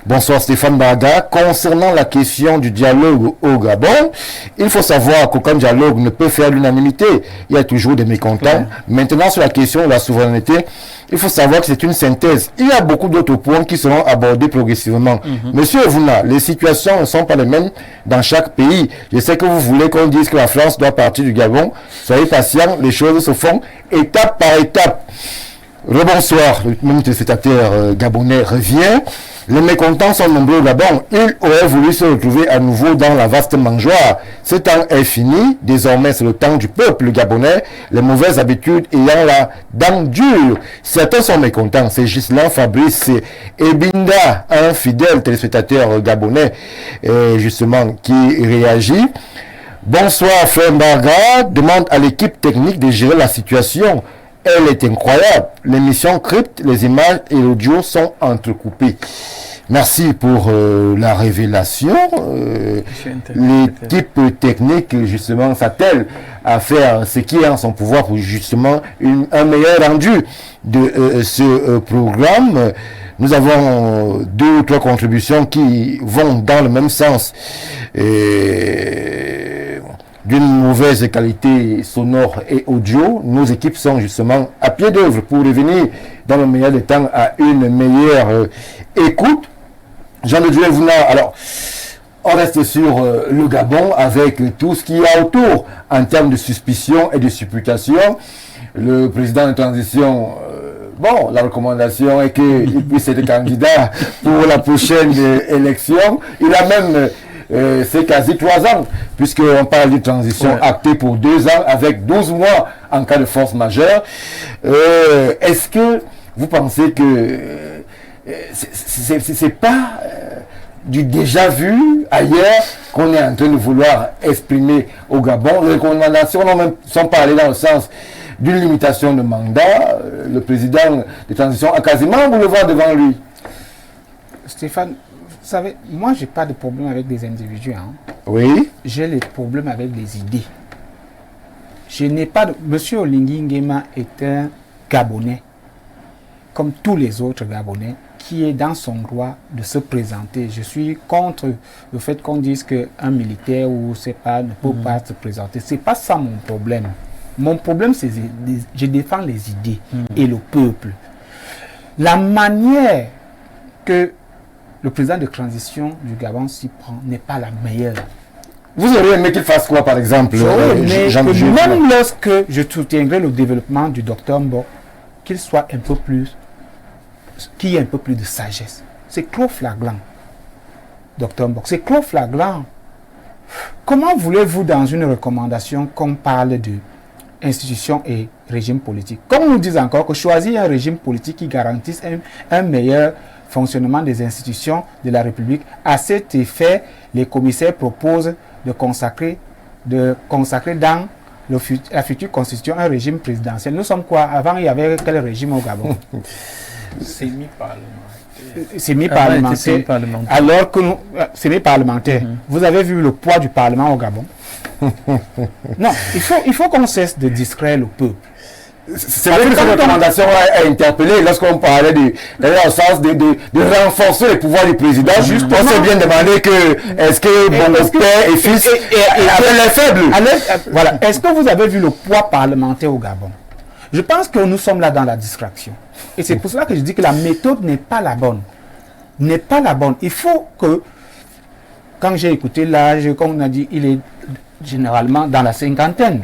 Bonsoir Stéphane Baga. Concernant la question du dialogue au Gabon, il faut savoir qu'aucun dialogue ne peut faire l'unanimité. Il y a toujours des mécontents. Maintenant, sur la question de la souveraineté, il faut savoir que c'est une synthèse. Il y a beaucoup d'autres points qui seront abordés progressivement. Monsieur Evuna, les situations ne sont pas les mêmes dans chaque pays. Je sais que vous voulez qu'on dise que la France doit partir du Gabon. Soyez patient, les choses se font étape par étape. Rebonsoir, le même téléspectateur gabonais revient. Les mécontents sont nombreux au Gabon. Ils auraient voulu se retrouver à nouveau dans la vaste mangeoire. Ce temps est fini. Désormais, c'est le temps du peuple gabonais. Les mauvaises habitudes ayant la dent dure. Certains sont mécontents. C'est Ghislain Fabrice Ebinda, un fidèle téléspectateur gabonais, justement, qui réagit. Bonsoir, frère Mbarga. Demande à l'équipe technique de gérer la situation. Elle est incroyable. L'émission crypte, les images et l'audio sont entrecoupés. Merci pour la révélation. L'équipe technique, justement, s'attelle à faire ce qui est en son pouvoir pour justement un meilleur rendu de ce programme. Nous avons 2 ou 3 contributions qui vont dans le même sens. D'une mauvaise qualité sonore et audio, nos équipes sont justement à pied d'œuvre pour revenir dans le meilleur des temps à une meilleure écoute. Jean de Dieu Evuna, alors, on reste sur le Gabon avec tout ce qu'il y a autour en termes de suspicion et de supputation. Le président de transition, bon, la recommandation est qu'il puisse être candidat pour la prochaine élection. Il a même c'est quasi 3 ans, puisqu'on parle d'une transition actée pour 2 ans avec 12 mois en cas de force majeure. Est-ce que vous pensez que c'est pas du déjà vu ailleurs qu'on est en train de vouloir exprimer au Gabon? Les recommandations sont parlées dans le sens d'une limitation de mandat. Le président de transition a quasiment voulu voir devant lui. Stéphane, vous savez, moi, je n'ai pas de problème avec des individus. Hein. Oui. J'ai les problèmes avec des idées. Je n'ai pas de... Monsieur Olingi Nguema est un Gabonais, comme tous les autres Gabonais, qui est dans son droit de se présenter. Je suis contre le fait qu'on dise qu'un militaire ou c'est pas ne peut pas se présenter. C'est pas ça mon problème. Mon problème, c'est que je défends les idées et le peuple. La manière que le président de transition du Gabon s'y prend n'est pas la meilleure. Vous auriez aimé qu'il fasse quoi, par exemple, même lorsque je soutiendrai le développement du docteur Mbok, qu'il soit un peu plus, qu'il y ait un peu plus de sagesse. C'est trop flagrant, docteur Mbok. C'est trop flagrant. Comment voulez-vous, dans une recommandation, qu'on parle de institutions et régime politique? Comme nous disons encore, que choisir un régime politique qui garantisse un meilleur fonctionnement des institutions de la République. À cet effet, les commissaires proposent de consacrer dans la future constitution un régime présidentiel. Nous sommes quoi? Avant, il y avait quel régime au Gabon? Semi-parlementaire. Alors que nous, semi-parlementaire. Vous avez vu le poids du Parlement au Gabon? Non, il faut qu'on cesse de distraire le peuple. C'est vrai que cette recommandation a interpellé lorsqu'on parlait dans le sens de renforcer les pouvoirs du président. On s'est bien demandé que est-ce que mon père et fils avaient les faibles. Voilà. Est-ce que vous avez vu le poids parlementaire au Gabon? Je pense que nous sommes là dans la distraction. Et c'est pour cela que je dis que la méthode n'est pas la bonne. N'est pas la bonne. Il faut que, quand j'ai écouté l'âge, comme on a dit, il est généralement dans la cinquantaine.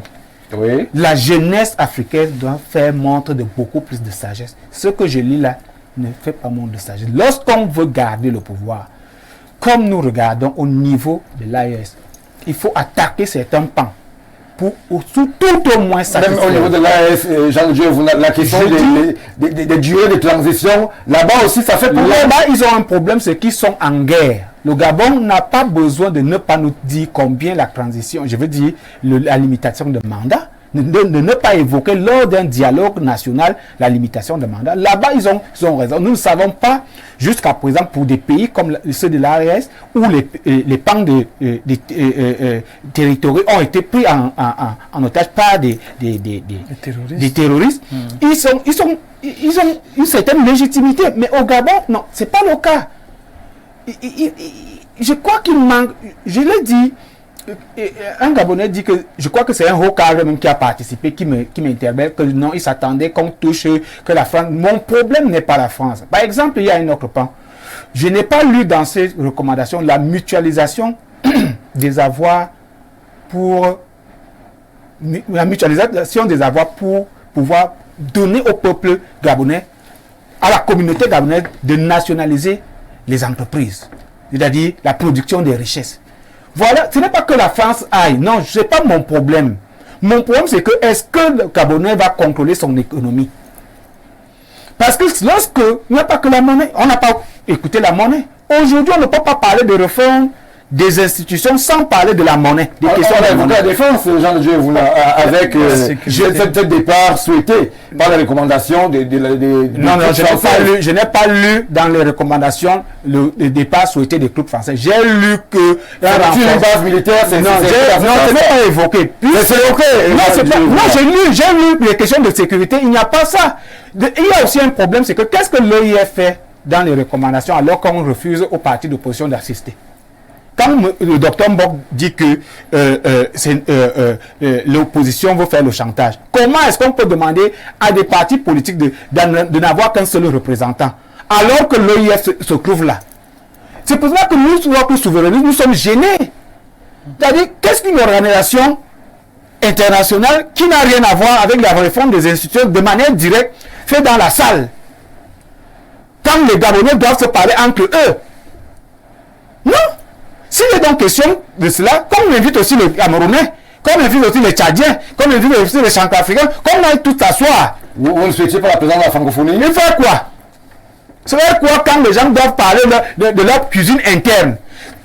Oui. La jeunesse africaine doit faire montre de beaucoup plus de sagesse. Ce que je lis là ne fait pas montre de sagesse. Lorsqu'on veut garder le pouvoir, comme nous regardons au niveau de l'AES, il faut attaquer certains pans pour tout au moins satisfaire. Même au niveau de l'AS, Jean de Dieu, la question des durées de transition, là-bas aussi, ça fait problème. Là-bas, ils ont un problème, c'est qu'ils sont en guerre. Le Gabon n'a pas besoin de ne pas nous dire combien la transition, je veux dire la limitation de mandat, de ne pas évoquer lors d'un dialogue national la limitation de mandat. Là-bas, ils ont raison. Nous ne savons pas, jusqu'à présent, pour des pays comme ceux de l'AES, où les pans territoriaux ont été pris en otage par des terroristes, ils ont une certaine légitimité. Mais au Gabon, non, ce n'est pas le cas. Je crois qu'il manque, je l'ai dit, un Gabonais dit que je crois que c'est un haut cadre même qui a participé, qui m'interpelle, que non, il s'attendait qu'on touche, que la France. Mon problème n'est pas la France. Par exemple, il y a un autre pan. Je n'ai pas lu dans ces recommandations la mutualisation des avoirs pour pouvoir donner au peuple gabonais, à la communauté gabonaise, de nationaliser les entreprises, c'est-à-dire la production des richesses. Voilà, ce n'est pas que la France aille, non, ce n'est pas mon problème. Mon problème, c'est que est-ce que le Gabonais va contrôler son économie? Parce que lorsque, il n'y a pas que la monnaie, on n'a pas écouté la monnaie. Aujourd'hui, on ne peut pas parler de réforme des institutions sans parler de la monnaie. Des questions de la défense, Jean de Dieu, avec ce départ souhaité par les recommandations Non, je n'ai pas lu dans les recommandations le départ souhaité des troupes françaises. J'ai lu que une base militaire, ce n'est pas évoqué. C'est ok. Non, j'ai lu les questions de sécurité, il n'y a pas ça. Il y a aussi un problème, c'est que qu'est-ce que l'OIF fait dans les recommandations alors qu'on refuse aux partis d'opposition d'assister? Quand le docteur Mbok dit que l'opposition veut faire le chantage, comment est-ce qu'on peut demander à des partis politiques de n'avoir qu'un seul représentant alors que l'OIF se trouve là? C'est pour cela que nous, notre souverainisme, nous sommes gênés. C'est-à-dire, qu'est-ce qu'une organisation internationale qui n'a rien à voir avec la réforme des institutions de manière directe fait dans la salle? Quand les Gabonais doivent se parler entre eux. Non! S'il est donc question de cela, comme on invite aussi les Camerounais, comme on invite aussi les Tchadiens, comme on invite aussi les Centrafricains, comme on aille tout s'asseoir. Vous ne souhaitez pas la présence de la francophonie? Mais faire quoi? Faire quoi quand les gens doivent parler de leur cuisine interne?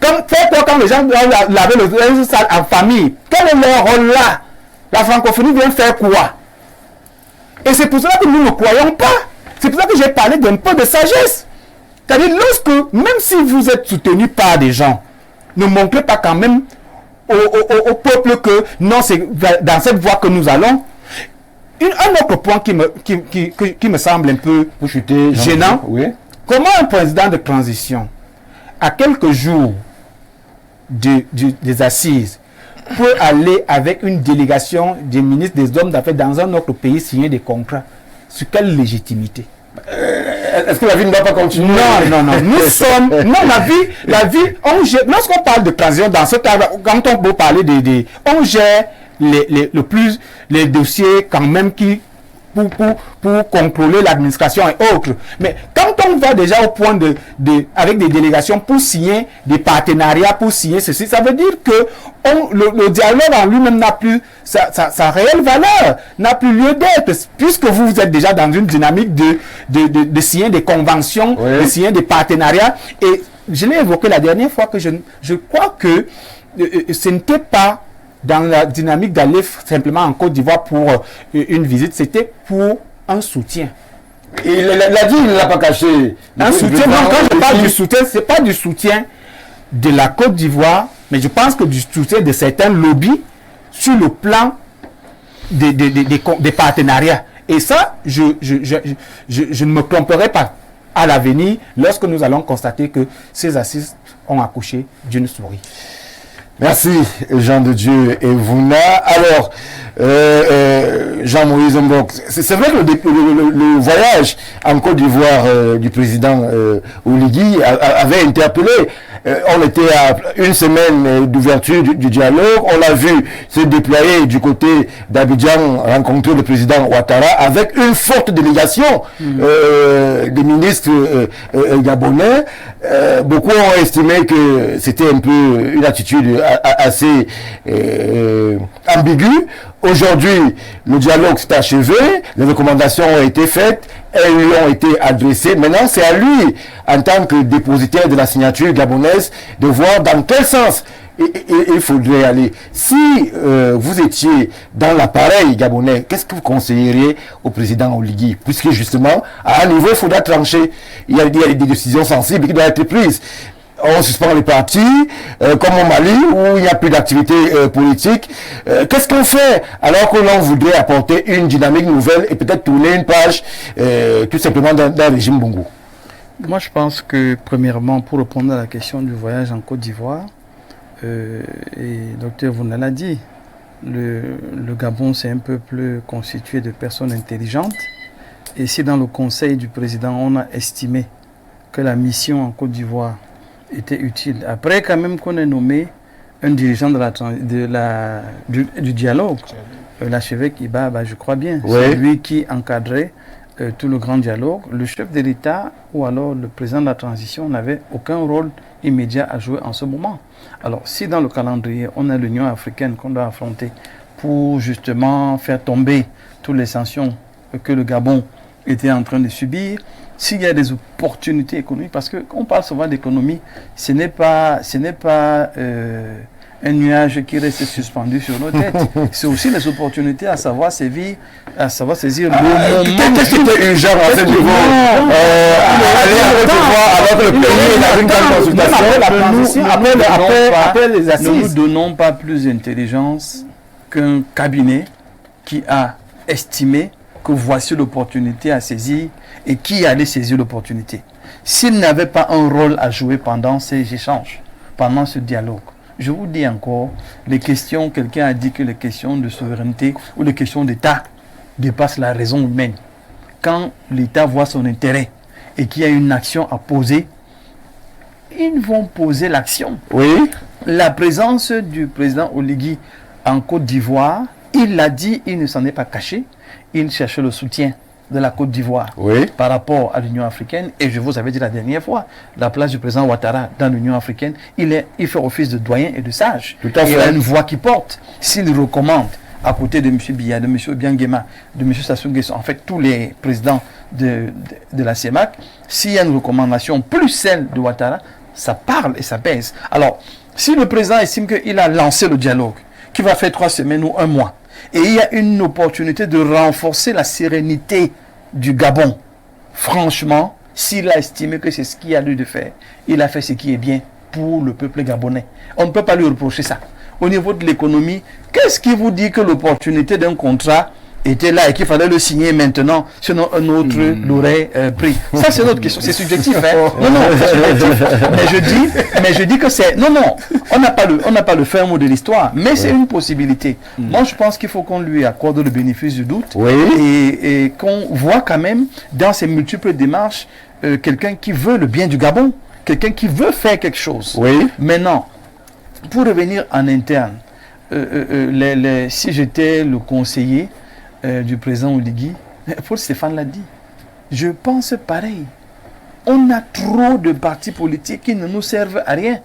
Faire quoi quand les gens doivent laver le sale en famille? Quel est leur rôle là? La francophonie vient faire quoi? Et c'est pour cela que nous ne croyons pas. C'est pour ça que j'ai parlé d'un peu de sagesse. C'est-à-dire, même si vous êtes soutenu par des gens, ne montrez pas quand même au peuple que non, c'est dans cette voie que nous allons. Un autre point qui me semble un peu gênant, oui. Comment un président de transition, à quelques jours des assises, peut aller avec une délégation des ministres des hommes d'affaires dans un autre pays signer des contrats? Sur quelle légitimité? Est-ce que la vie ne va pas continuer? Non. Nous sommes. Non, la vie, lorsqu'on parle de transition, dans ce cas, quand on peut parler on gère les dossiers quand même pour contrôler l'administration et autres. Mais quand on va déjà au point avec des délégations pour signer des partenariats, pour signer ceci, ça veut dire que le dialogue en lui-même n'a plus sa réelle valeur, n'a plus lieu d'être, puisque vous êtes déjà dans une dynamique de signer des conventions, oui, de signer des partenariats. Et je l'ai évoqué la dernière fois que je crois que ce n'était pas dans la dynamique d'aller simplement en Côte d'Ivoire pour une visite, c'était pour un soutien. Il l'a dit, il ne l'a pas caché. Un soutien, non, quand je parle du soutien, ce n'est pas du soutien de la Côte d'Ivoire, mais je pense que du soutien de certains lobbies sur le plan des partenariats. Et ça, je ne me tromperai pas à l'avenir lorsque nous allons constater que ces assises ont accouché d'une souris. Merci Jean de Dieu et Vouna. Alors, Jean-Moïse Mbok, c'est vrai que le voyage en Côte d'Ivoire du président Oligui avait interpellé. on était à une semaine d'ouverture du dialogue. On l'a vu se déployer du côté d'Abidjan, rencontrer le président Ouattara avec une forte délégation des ministres gabonais. Beaucoup ont estimé que c'était un peu une attitude assez ambiguë. Aujourd'hui, le dialogue s'est achevé, les recommandations ont été faites, elles lui ont été adressées. Maintenant, c'est à lui, en tant que dépositaire de la signature gabonaise, de voir dans quel sens il faudrait aller. Si vous étiez dans l'appareil gabonais, qu'est-ce que vous conseilleriez au président Oligui? Puisque justement, à un niveau, il faudra trancher. Il y a des décisions sensibles qui doivent être prises. On suspend les partis, comme au Mali, où il n'y a plus d'activité politique. Qu'est-ce qu'on fait alors que l'on voudrait apporter une dynamique nouvelle et peut-être tourner une page tout simplement d'un régime Bongo? Moi, je pense que, premièrement, pour répondre à la question du voyage en Côte d'Ivoire, et Dr Vouna l'a dit, le Gabon, c'est un peuple constitué de personnes intelligentes. Et si dans le conseil du président, on a estimé que la mission en Côte d'Ivoire était utile, après quand même qu'on ait nommé un dirigeant du dialogue, l'archevêque Iba, je crois bien, oui. C'est lui qui encadrait tout le grand dialogue. Le chef de l'État ou alors le président de la transition n'avait aucun rôle immédiat à jouer en ce moment. Alors si dans le calendrier, on a l'Union africaine qu'on doit affronter pour justement faire tomber toutes les sanctions que le Gabon était en train de subir, s'il y a des opportunités économiques, parce qu'on parle souvent d'économie, ce n'est pas un nuage qui reste suspendu sur nos têtes. C'est aussi les opportunités à savoir saisir le moment. Qu'est-ce qui était urgent à ce niveau? Aller recevoir alors que le pays est dans une grande consultation. Après les assises. Ne nous donnons pas plus d'intelligence qu'un cabinet qui a estimé que voici l'opportunité à saisir et qui allait saisir l'opportunité. S'il n'avait pas un rôle à jouer pendant ces échanges, pendant ce dialogue, je vous dis encore, quelqu'un a dit que les questions de souveraineté ou les questions d'État dépassent la raison humaine. Quand l'État voit son intérêt et qu'il y a une action à poser, ils vont poser l'action. Oui. La présence du président Oligui en Côte d'Ivoire, il l'a dit, il ne s'en est pas caché. Il cherchait le soutien de la Côte d'Ivoire par rapport à l'Union africaine. Et je vous avais dit la dernière fois, la place du président Ouattara dans l'Union africaine, il fait office de doyen et de sage. Il a une voix qui porte. S'il recommande, à côté de M. Biya, de M. Obiangema, de M. Sassou Nguesso, en fait tous les présidents de la CEMAC, s'il y a une recommandation plus celle de Ouattara, ça parle et ça pèse. Alors, si le président estime qu'il a lancé le dialogue, qui va faire 3 semaines ou 1 mois, et il y a une opportunité de renforcer la sérénité du Gabon. Franchement, s'il a estimé que c'est ce qu'il a lieu de faire, il a fait ce qui est bien pour le peuple gabonais. On ne peut pas lui reprocher ça. Au niveau de l'économie, qu'est-ce qui vous dit que l'opportunité d'un contrat était là et qu'il fallait le signer maintenant, sinon un autre l'aurait pris? Ça, c'est notre question. C'est subjectif, hein? Non, c'est subjectif. Mais je dis que c'est... Non, on n'a pas le fin mot de l'histoire, mais c'est une possibilité. Moi, je pense qu'il faut qu'on lui accorde le bénéfice du doute et qu'on voit quand même dans ses multiples démarches quelqu'un qui veut le bien du Gabon, quelqu'un qui veut faire quelque chose. Maintenant, pour revenir en interne, si j'étais le conseiller du président Oligui, Paul Stéphane l'a dit, je pense pareil. On a trop de partis politiques qui ne nous servent à rien.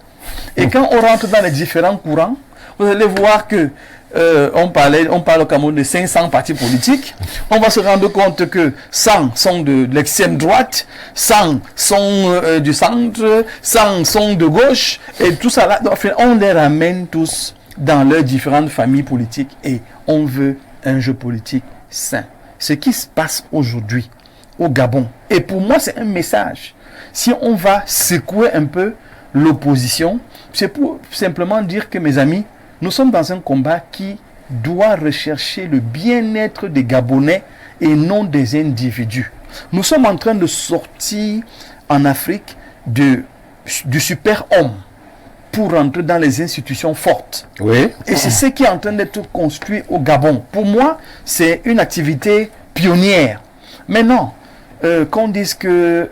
Et quand on rentre dans les différents courants, vous allez voir que on parle au Cameroun de 500 partis politiques. On va se rendre compte que 100 sont de l'extrême droite, 100 sont du centre, 100 sont de gauche, et tout ça là, enfin, on les ramène tous dans leurs différentes familles politiques et on veut un jeu politique sain. Ce qui se passe aujourd'hui au Gabon, et pour moi c'est un message. Si on va secouer un peu l'opposition, c'est pour simplement dire que, mes amis, nous sommes dans un combat qui doit rechercher le bien-être des Gabonais et non des individus. Nous sommes en train de sortir en Afrique du super-homme pour rentrer dans les institutions fortes. Et c'est ce qui est en train d'être construit au Gabon. Pour moi, c'est une activité pionnière. Maintenant, qu'on dise que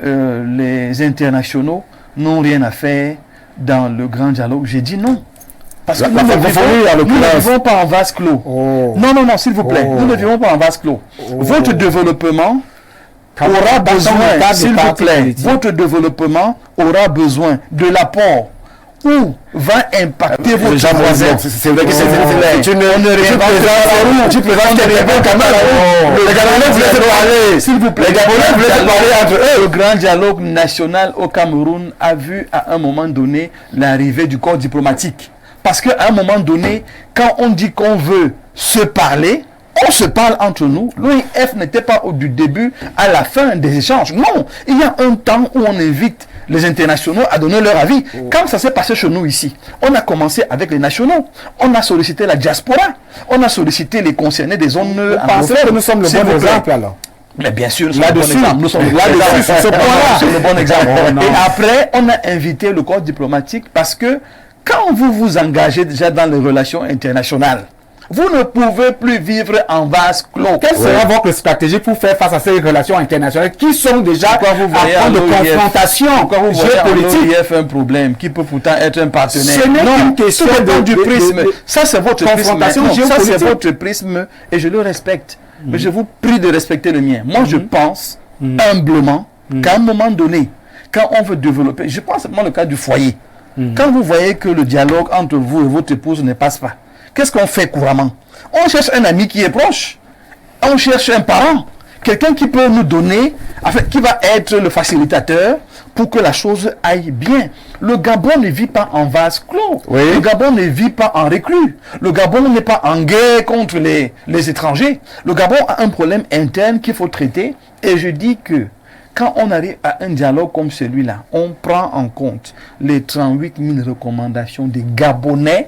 les internationaux n'ont rien à faire, dans le grand dialogue? J'ai dit non. Parce que nous ne vivons pas en vase clos. Oh. Non, s'il vous plaît. Nous ne vivons pas en vase clos. Votre développement aura besoin, s'il vous plaît, votre développement aura besoin de l'apport où va impacter votre voisin. C'est vrai que c'est tu présentes quelqu'un quand même. Les Gabonais voulaient se parler. S'il vous plaît. Les Gabonais voulaient se parler entre eux. Le grand dialogue national au Cameroun a vu à un moment donné l'arrivée du corps diplomatique. Parce qu'à un moment donné, quand on dit qu'on veut se parler, on se parle entre nous. L'OIF n'était pas du début à la fin des échanges. Non, il y a un temps où on invite les internationaux à donner leur avis. Quand ça s'est passé chez nous ici, on a commencé avec les nationaux. On a sollicité la diaspora. On a sollicité les concernés des zones anglophones. Que nous sommes le bon exemple alors. Mais bien sûr, nous sommes là-dessus, sur ce point-là, c'est le bon exemple. Et après, on a invité le corps diplomatique parce que quand vous vous engagez déjà dans les relations internationales, vous ne pouvez plus vivre en vase clos. Quelle sera votre stratégie pour faire face à ces relations internationales qui sont déjà en train de confrontation géopolitique? Il y a un problème qui peut pourtant être un partenaire. Ce n'est qu'une question du prisme. Ça, c'est votre confrontation géopolitique. Ça, c'est votre prisme et je le respecte. Mais je vous prie de respecter le mien. Moi, je pense humblement qu'à un moment donné, quand on veut développer, je pense simplement le cas du foyer. Quand vous voyez que le dialogue entre vous et votre épouse ne passe pas, qu'est-ce qu'on fait couramment? On cherche un ami qui est proche. On cherche un parent. Quelqu'un qui peut nous donner, qui va être le facilitateur pour que la chose aille bien. Le Gabon ne vit pas en vase clos. Oui. Le Gabon ne vit pas en reclus. Le Gabon n'est pas en guerre contre les étrangers. Le Gabon a un problème interne qu'il faut traiter. Et je dis que quand on arrive à un dialogue comme celui-là, on prend en compte les 38 000 recommandations des Gabonais,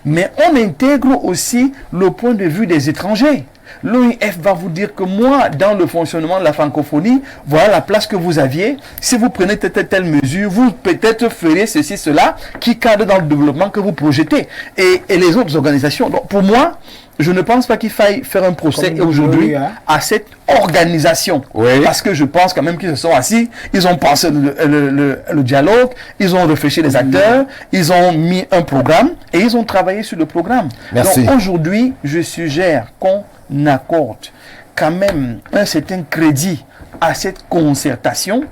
mais on intègre aussi le point de vue des étrangers. L'OIF va vous dire que moi, dans le fonctionnement de la francophonie, voilà la place que vous aviez. Si vous prenez telle mesure, vous peut-être ferez ceci, cela, qui cadre dans le développement que vous projetez. Et les autres organisations. Donc, pour moi, je ne pense pas qu'il faille faire un procès aujourd'hui à cette organisation. Oui. Parce que je pense quand même qu'ils se sont assis, ils ont pensé le dialogue, ils ont réfléchi les acteurs, ils ont mis un programme et ils ont travaillé sur le programme. Merci. Donc aujourd'hui, je suggère qu'on accorde quand même un certain crédit à cette concertation.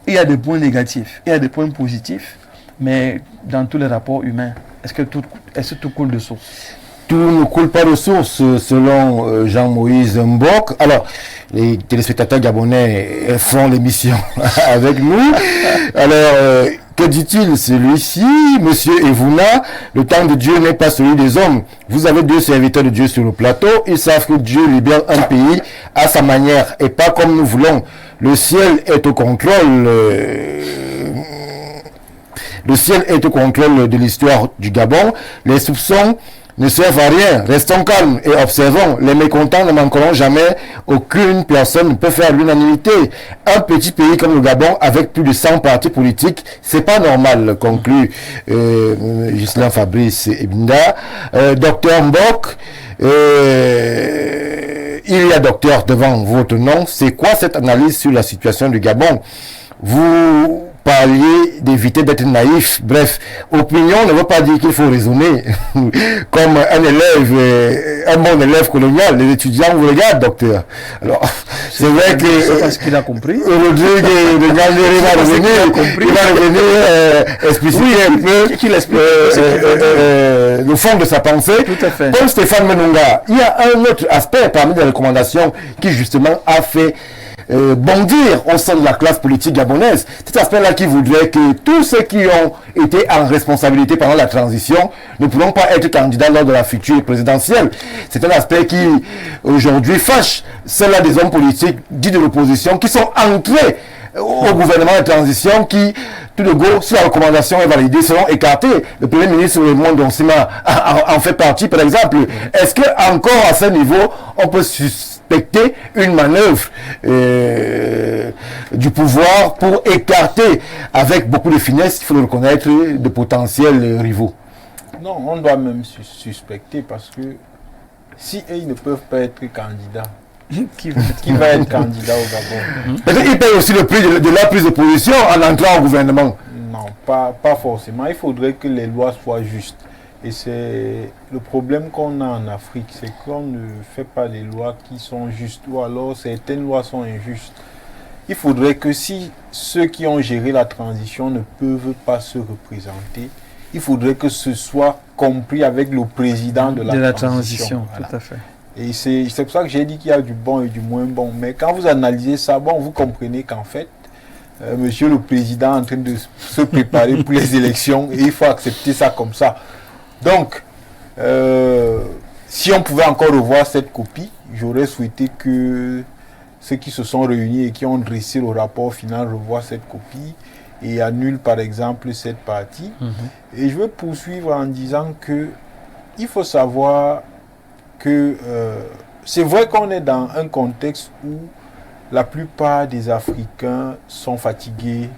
Il y a des points négatifs, il y a des points positifs, mais dans tous les rapports humains, est-ce que tout coule de source? Tout ne coule pas de source, selon Jean-Moïse Mbok. Alors, les téléspectateurs gabonais font l'émission avec nous. Alors, que dit-il celui-ci? Monsieur Evuna, le temps de Dieu n'est pas celui des hommes. Vous avez deux serviteurs de Dieu sur le plateau. Ils savent que Dieu libère un pays à sa manière et pas comme nous voulons. Le ciel est au contrôle. Le ciel est au contrôle de l'histoire du Gabon. Les soupçons ne servent à rien. Restons calmes et observons. Les mécontents ne manqueront jamais. Aucune personne ne peut faire l'unanimité. Un petit pays comme le Gabon, avec plus de 100 partis politiques, c'est pas normal, conclut Ghislain Fabrice Ebinda. Docteur Mbok, il y a docteur devant votre nom. C'est quoi cette analyse sur la situation du Gabon? Vous parliez d'éviter d'être naïf. Bref, opinion ne veut pas dire qu'il faut raisonner comme un bon élève colonial. Les étudiants vous regardent, docteur. Alors, c'est vrai que c'est parce qu'il a compris. Aujourd'hui, il va revenir expliciter un peu qu'il explique le fond de sa pensée. Tout à fait. Comme Stéphane Menunga, il y a un autre aspect parmi les recommandations qui justement a fait bondir au sein de la classe politique gabonaise. Cet aspect-là qui voudrait que tous ceux qui ont été en responsabilité pendant la transition ne pourront pas être candidats lors de la future présidentielle. C'est un aspect qui aujourd'hui fâche ceux-là des hommes politiques dits de l'opposition qui sont entrés au gouvernement de transition qui, tout de go, si la recommandation est validée, seront écartés. Le Premier ministre Raymond Donsima en fait partie, par exemple. Est-ce que encore à ce niveau, on peut suspecter une manœuvre du pouvoir pour écarter, avec beaucoup de finesse, il faut le reconnaître, de potentiels rivaux? Non, on doit même suspecter parce que si ils ne peuvent pas être candidats, qui va être candidat au Gabon? Peut-être qu'ils payent aussi le prix de la prise de position en entrant au gouvernement. non, pas forcément. Il faudrait que les lois soient justes. Et c'est le problème qu'on a en Afrique, c'est qu'on ne fait pas des lois qui sont justes, ou alors certaines lois sont injustes. Il faudrait que si ceux qui ont géré la transition ne peuvent pas se représenter, il faudrait que ce soit compris avec le président de la transition. Voilà. Tout à fait. Et c'est pour ça que j'ai dit qu'il y a du bon et du moins bon. Mais quand vous analysez ça, bon, vous comprenez qu'en fait, monsieur le président est en train de se préparer pour les élections et il faut accepter ça comme ça. Donc, si on pouvait encore revoir cette copie, j'aurais souhaité que ceux qui se sont réunis et qui ont dressé le rapport final revoient cette copie et annulent par exemple cette partie. Et je vais poursuivre en disant que il faut savoir que c'est vrai qu'on est dans un contexte où la plupart des Africains sont fatigués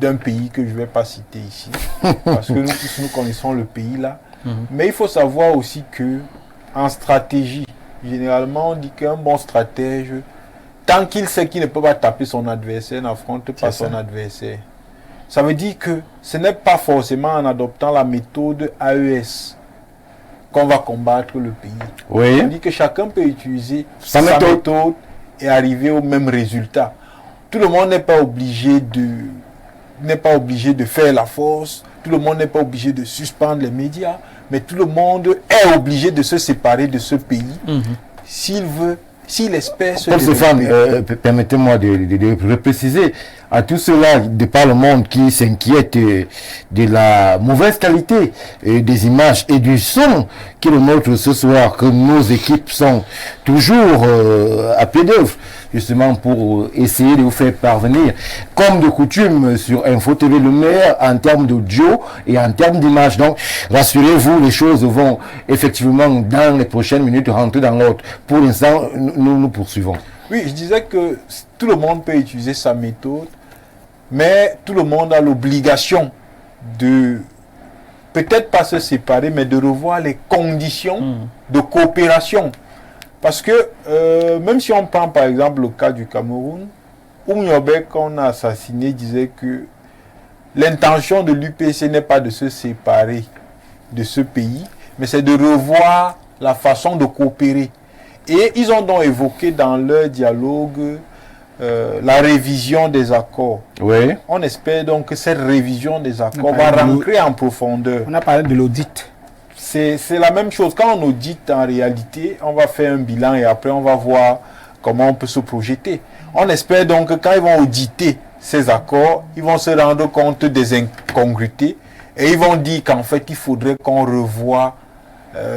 d'un pays que je ne vais pas citer ici, parce que nous tous nous connaissons le pays là. Mais il faut savoir aussi que en stratégie, généralement on dit qu'un bon stratège, tant qu'il sait qu'il ne peut pas taper son adversaire, n'affronte pas son adversaire. Ça veut dire que ce n'est pas forcément en adoptant la méthode AES qu'on va combattre le pays. Oui. Ça veut dire que chacun peut utiliser sa méthode et arriver au même résultat. Tout le monde n'est pas obligé de faire la force, tout le monde n'est pas obligé de suspendre les médias, mais tout le monde est obligé de se séparer de ce pays s'il veut, s'il espère se développer. Permettez-moi de préciser à tous ceux-là de par le monde qui s'inquiètent de la mauvaise qualité des images et du son qui le montre ce soir, que nos équipes sont toujours à pied d'œuvre, justement pour essayer de vous faire parvenir, comme de coutume sur Info TV, le meilleur en termes d'audio et en termes d'image. Donc, rassurez-vous, les choses vont effectivement, dans les prochaines minutes, rentrer dans l'ordre. Pour l'instant, nous poursuivons. Oui, je disais que tout le monde peut utiliser sa méthode, mais tout le monde a l'obligation de, peut-être pas se séparer, mais de revoir les conditions de coopération. Parce que, même si on prend par exemple le cas du Cameroun, Oumyobek, qu'on a assassiné, disait que l'intention de l'UPC n'est pas de se séparer de ce pays, mais c'est de revoir la façon de coopérer. Et ils ont donc évoqué dans leur dialogue la révision des accords. Oui. On espère donc que cette révision des accords va rentrer en profondeur. On a parlé de l'audit. C'est la même chose. Quand on audite, en réalité, on va faire un bilan et après on va voir comment on peut se projeter. On espère donc que quand ils vont auditer ces accords, ils vont se rendre compte des incongruités et ils vont dire qu'en fait, il faudrait qu'on revoie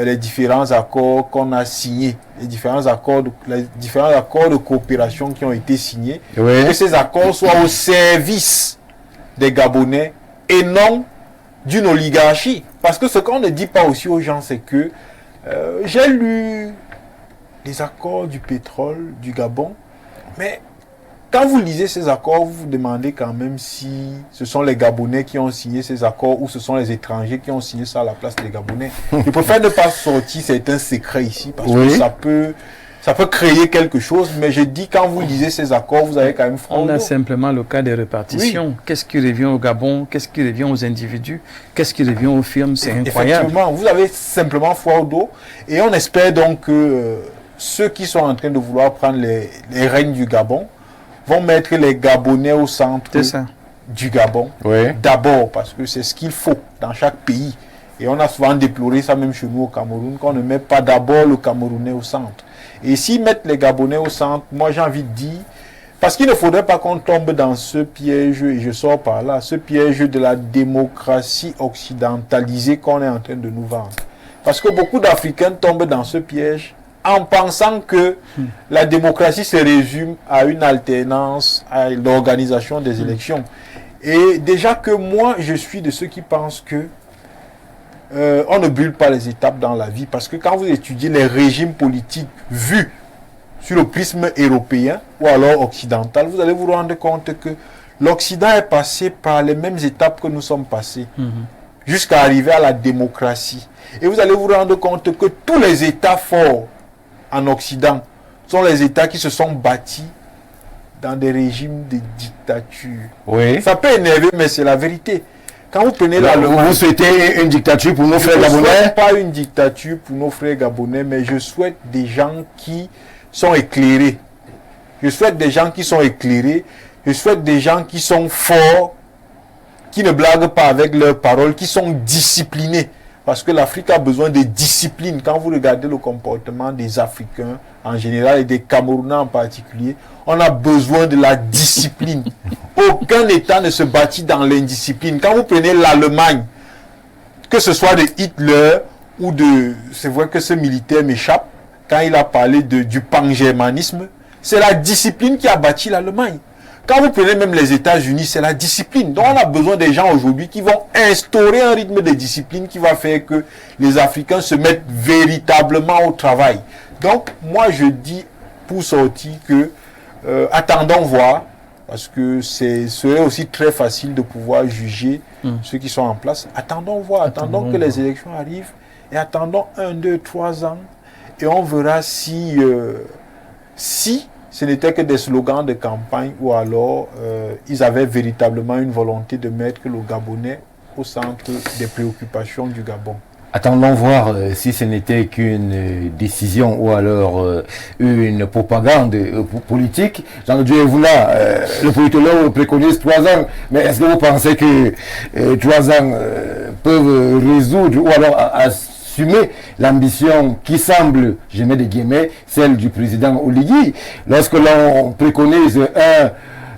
les différents accords qu'on a signés, les différents accords de coopération qui ont été signés, oui. Que ces accords soient au service des Gabonais et non d'une oligarchie. Parce que ce qu'on ne dit pas aussi aux gens, c'est que j'ai lu les accords du pétrole du Gabon, mais quand vous lisez ces accords, vous vous demandez quand même si ce sont les Gabonais qui ont signé ces accords ou ce sont les étrangers qui ont signé ça à la place des Gabonais. Je préfère ne pas sortir certains secrets ici parce que ça peut créer quelque chose, mais je dis quand vous lisez ces accords, vous avez quand même On a simplement le cas des répartitions. Oui. Qu'est-ce qui revient au Gabon? Qu'est-ce qui revient aux individus? Qu'est-ce qui revient aux firmes? C'est incroyable. Effectivement, vous avez simplement foi au dos et on espère donc que ceux qui sont en train de vouloir prendre les règnes du Gabon vont mettre les Gabonais au centre du Gabon. Oui. D'abord, parce que c'est ce qu'il faut dans chaque pays. Et on a souvent déploré ça même chez nous au Cameroun, qu'on ne met pas d'abord le Camerounais au centre. Et s'ils mettent les Gabonais au centre, moi j'ai envie de dire, parce qu'il ne faudrait pas qu'on tombe dans ce piège, et je sors par là, ce piège de la démocratie occidentalisée qu'on est en train de nous vendre. Parce que beaucoup d'Africains tombent dans ce piège en pensant que la démocratie se résume à une alternance, à l'organisation des élections. Et déjà que moi, je suis de ceux qui pensent que on ne brûle pas les étapes dans la vie, parce que quand vous étudiez les régimes politiques vus sur le prisme européen ou alors occidental, vous allez vous rendre compte que l'Occident est passé par les mêmes étapes que nous sommes passés, jusqu'à arriver à la démocratie. Et vous allez vous rendre compte que tous les États forts en Occident sont les États qui se sont bâtis dans des régimes de dictature. Oui. Ça peut énerver, mais c'est la vérité. Quand vous prenez l'Allemagne... Vous souhaitez une dictature pour nos frères gabonais? Je ne souhaite pas une dictature pour nos frères gabonais, mais je souhaite des gens qui sont éclairés. Je souhaite des gens qui sont éclairés. Je souhaite des gens qui sont forts, qui ne blaguent pas avec leurs paroles, qui sont disciplinés. Parce que l'Afrique a besoin de discipline. Quand vous regardez le comportement des Africains en général et des Camerounais en particulier, on a besoin de la discipline. Aucun État ne se bâtit dans l'indiscipline. Quand vous prenez l'Allemagne, que ce soit de Hitler ou de... C'est vrai que ce militaire m'échappe, quand il a parlé du pan-germanisme, c'est la discipline qui a bâti l'Allemagne. Quand vous prenez même les États-Unis, c'est la discipline. Donc on a besoin des gens aujourd'hui qui vont instaurer un rythme de discipline qui va faire que les Africains se mettent véritablement au travail. Donc moi je dis pour sortir que attendons voir, parce que ce serait aussi très facile de pouvoir juger ceux qui sont en place. Attendons voir, attendons que les élections arrivent et attendons 1, 2, 3 ans et on verra si ce n'était que des slogans de campagne ou alors ils avaient véritablement une volonté de mettre le Gabonais au centre des préoccupations du Gabon. Attendons voir si ce n'était qu'une décision ou alors une propagande politique. Jean-Dieu vous là, le politologue préconise 3 ans, mais est-ce que vous pensez que 3 ans peuvent résoudre ou alors assumer l'ambition qui semble, je mets des guillemets, celle du président Oligui, lorsque l'on préconise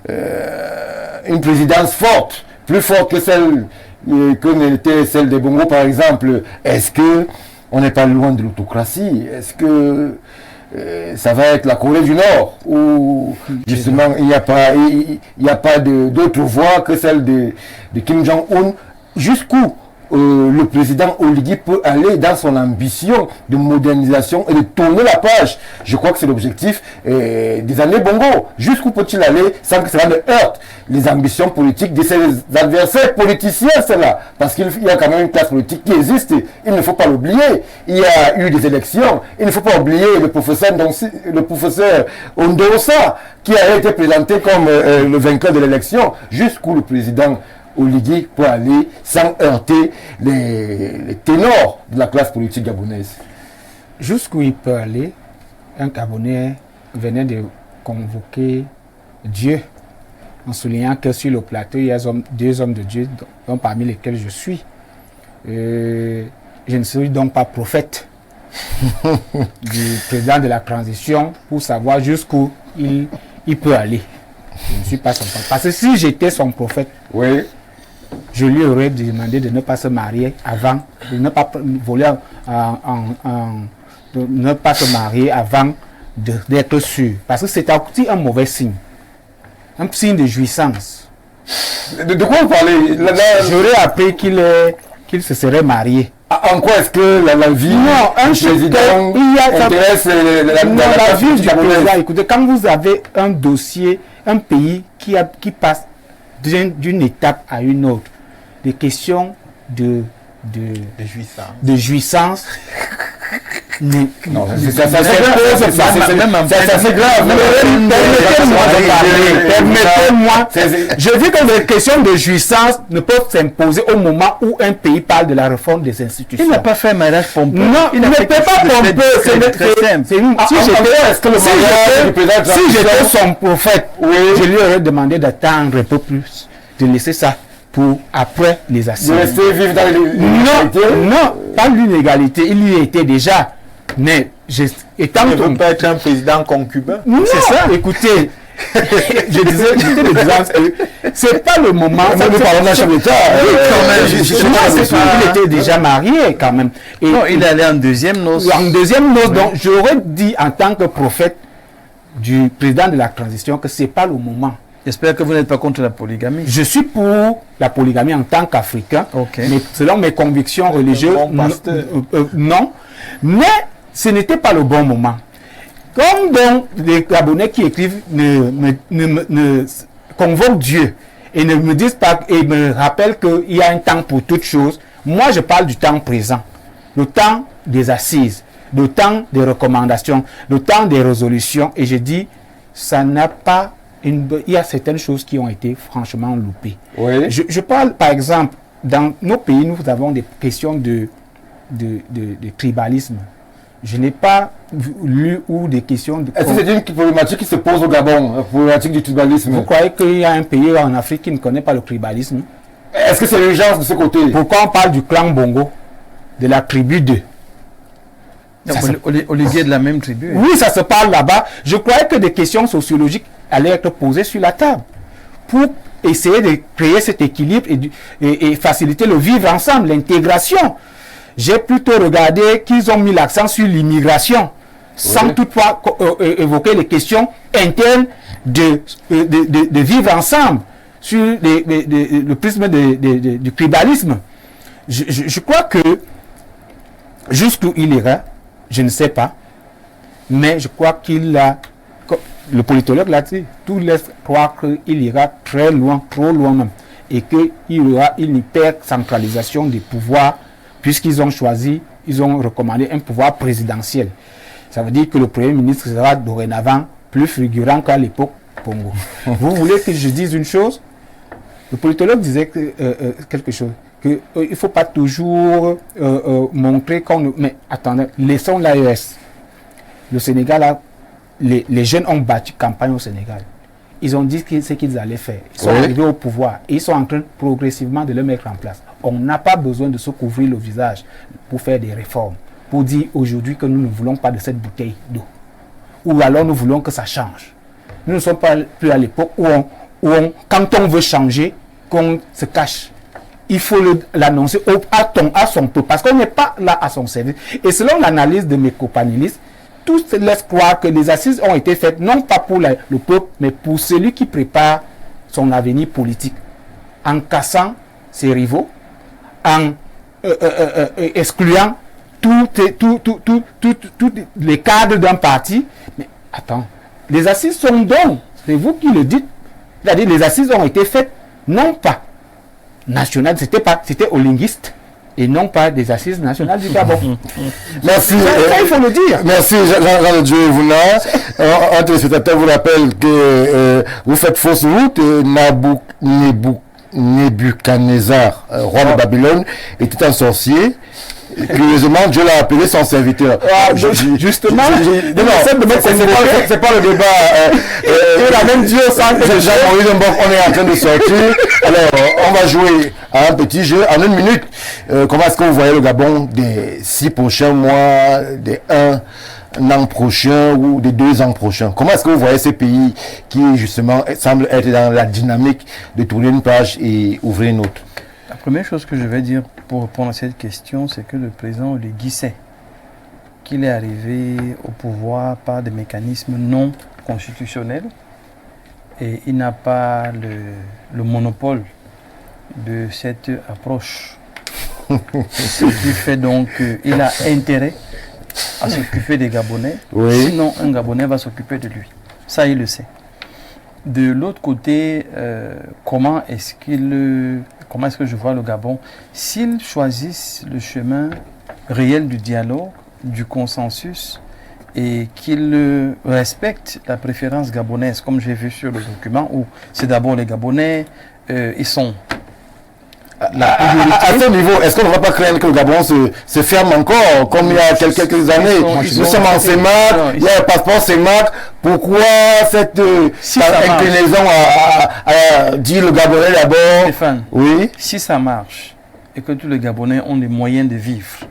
une présidence forte, plus forte que celle que n'était celle des Bongo par exemple, est-ce que on n'est pas loin de l'autocratie? Est-ce que ça va être la Corée du Nord où justement il n'y a pas d'autre voie que celle de Kim Jong-un? Jusqu'où le président Oligui peut aller dans son ambition de modernisation et de tourner la page? Je crois que c'est l'objectif des années Bongo. Jusqu'où peut-il aller sans que cela ne heurte les ambitions politiques de ses adversaires politiciens, cela? Parce qu'il y a quand même une classe politique qui existe, il ne faut pas l'oublier. Il y a eu des élections, il ne faut pas oublier le professeur Ondosa qui a été présenté comme le vainqueur de l'élection. Jusqu'où le président Oligui peut aller sans heurter les ténors de la classe politique gabonaise? Jusqu'où il peut aller, un Gabonais venait de convoquer Dieu en soulignant que sur le plateau il y a 2 hommes de Dieu, dont parmi lesquels je suis. Je ne suis donc pas prophète du président de la transition pour savoir jusqu'où il peut aller. Je ne suis pas son prophète. Parce que si j'étais son prophète, oui, je lui aurais demandé de ne pas se marier avant, de ne pas voler de ne pas se marier avant d'être sûr. Parce que c'est aussi un mauvais signe. Un signe de jouissance. De quoi vous parlez? J'aurais appris qu'il se serait marié. En quoi est-ce que la vie du président intéresse la vie du président? Écoutez, quand vous avez un dossier, un pays qui passe d'une étape à une autre, des questions de jouissance. Non, c'est grave. Permettez-moi. Je dis que les questions de jouissance ne peuvent s'imposer au moment où un pays parle de la réforme des institutions. Il n'a pas fait un mariage pompeux. Non, il ne peut pas pompeux. Si j'étais son prophète, je lui aurais demandé d'attendre un peu plus, de laisser ça pour après les assises. De rester vivre dans l'inégalité? Non, pas l'inégalité, il y était déjà. Mais étant ne veut pas être un président concubin. C'est ça. Écoutez, je disais c'est pas le moment. Nous parlons d'un chef d'État. Il était déjà marié quand même. Et non, il est allé en deuxième noce. En deuxième noce, donc j'aurais dit en tant que prophète du président de la transition que c'est pas le moment. J'espère que vous n'êtes pas contre la polygamie. Je suis pour la polygamie en tant qu'Africain, mais selon mes convictions religieuses, non. Mais ce n'était pas le bon moment. Comme donc les Gabonais qui écrivent ne convoquent Dieu et ne me disent pas et me rappellent qu'il y a un temps pour toutes choses, moi je parle du temps présent, le temps des assises, le temps des recommandations, le temps des résolutions, et je dis ça n'a pas il y a certaines choses qui ont été franchement loupées. Oui. Je parle, par exemple, dans nos pays, nous avons des questions de tribalisme. Je n'ai pas lu ou des questions de... Est-ce que c'est une problématique qui se pose au Gabon, la problématique du tribalisme? Vous croyez qu'il y a un pays en Afrique qui ne connaît pas le tribalisme? Est-ce que c'est l'urgence de ce côté? Pourquoi on parle du clan Bongo, de la tribu 2? Olivier de la même tribu. Oui, ça se parle là-bas. Je croyais que des questions sociologiques allaient être posées sur la table pour essayer de créer cet équilibre et faciliter le vivre ensemble, l'intégration. J'ai plutôt regardé qu'ils ont mis l'accent sur l'immigration, sans toutefois évoquer les questions internes de vivre ensemble, sur le prisme du tribalisme. Je crois que jusqu'où il ira, je ne sais pas, mais je crois qu'il a, le politologue l'a dit, tout laisse croire qu'il ira très loin, trop loin même, et qu'il y aura une hyper-centralisation des pouvoirs, puisqu'ils ont choisi, ils ont recommandé un pouvoir présidentiel. Ça veut dire que le Premier ministre sera dorénavant plus figurant qu'à l'époque Bongo. Vous voulez que je dise une chose? Le politologue disait quelque chose. Il ne faut pas toujours montrer qu'on... Mais attendez, laissons l'AES. Le Sénégal, les jeunes ont battu campagne au Sénégal. Ils ont dit ce qu'ils allaient faire. Ils sont arrivés au pouvoir. Et ils sont en train progressivement de le mettre en place. On n'a pas besoin de se couvrir le visage pour faire des réformes. Pour dire aujourd'hui que nous ne voulons pas de cette bouteille d'eau. Ou alors nous voulons que ça change. Nous ne sommes pas plus à l'époque où quand on veut changer, qu'on se cache. Il faut l'annoncer à son peuple, parce qu'on n'est pas là à son service. Et selon l'analyse de mes copanélistes, tous laissent croire que les assises ont été faites non pas pour le peuple, mais pour celui qui prépare son avenir politique, en cassant ses rivaux, en excluant tous les cadres d'un parti. Mais attends, les assises sont donc, c'est vous qui le dites, c'est-à-dire les assises ont été faites non pas nationales, c'était aux linguistes et non pas des assises nationales du Gabon. Merci. Ça, il faut le dire. Merci Jean-Dieu Vouna. Un téléspectateur vous rappelle que vous faites fausse route. Nebuchadnezzar, roi de Babylone, était un sorcier. Curieusement, Dieu l'a appelé son serviteur. Justement, c'est pas le débat. Il a même Dieu sans on est en train de sortir. Alors, on va jouer à un petit jeu en 1 minute. Comment est-ce que vous voyez le Gabon des 6 prochains mois, des 1 an prochain ou des 2 ans prochains? Comment est-ce que vous voyez ces pays qui, justement, semblent être dans la dynamique de tourner une page et ouvrir une autre? La première chose que je vais dire pour répondre à cette question, c'est que le président Oligui sait qu'il est arrivé au pouvoir par des mécanismes non constitutionnels et il n'a pas le monopole de cette approche. Ce qui fait donc qu'il a intérêt à s'occuper des Gabonais, sinon un Gabonais va s'occuper de lui. Ça, il le sait. De l'autre côté, comment est-ce que je vois le Gabon? S'ils choisissent le chemin réel du dialogue, du consensus, et qu'ils respectent la préférence gabonaise, comme j'ai vu sur le document, où c'est d'abord les Gabonais, ils sont à ce niveau, est-ce qu'on ne va pas craindre que le Gabon se ferme encore, comme il y a quelques années? Nous sommes en CEMAC, il y a un passeport CEMAC. Pourquoi cette inclinaison à dire le Gabonais d'abord? Stéphane, oui. Si ça marche et que tous les Gabonais ont les moyens de vivre,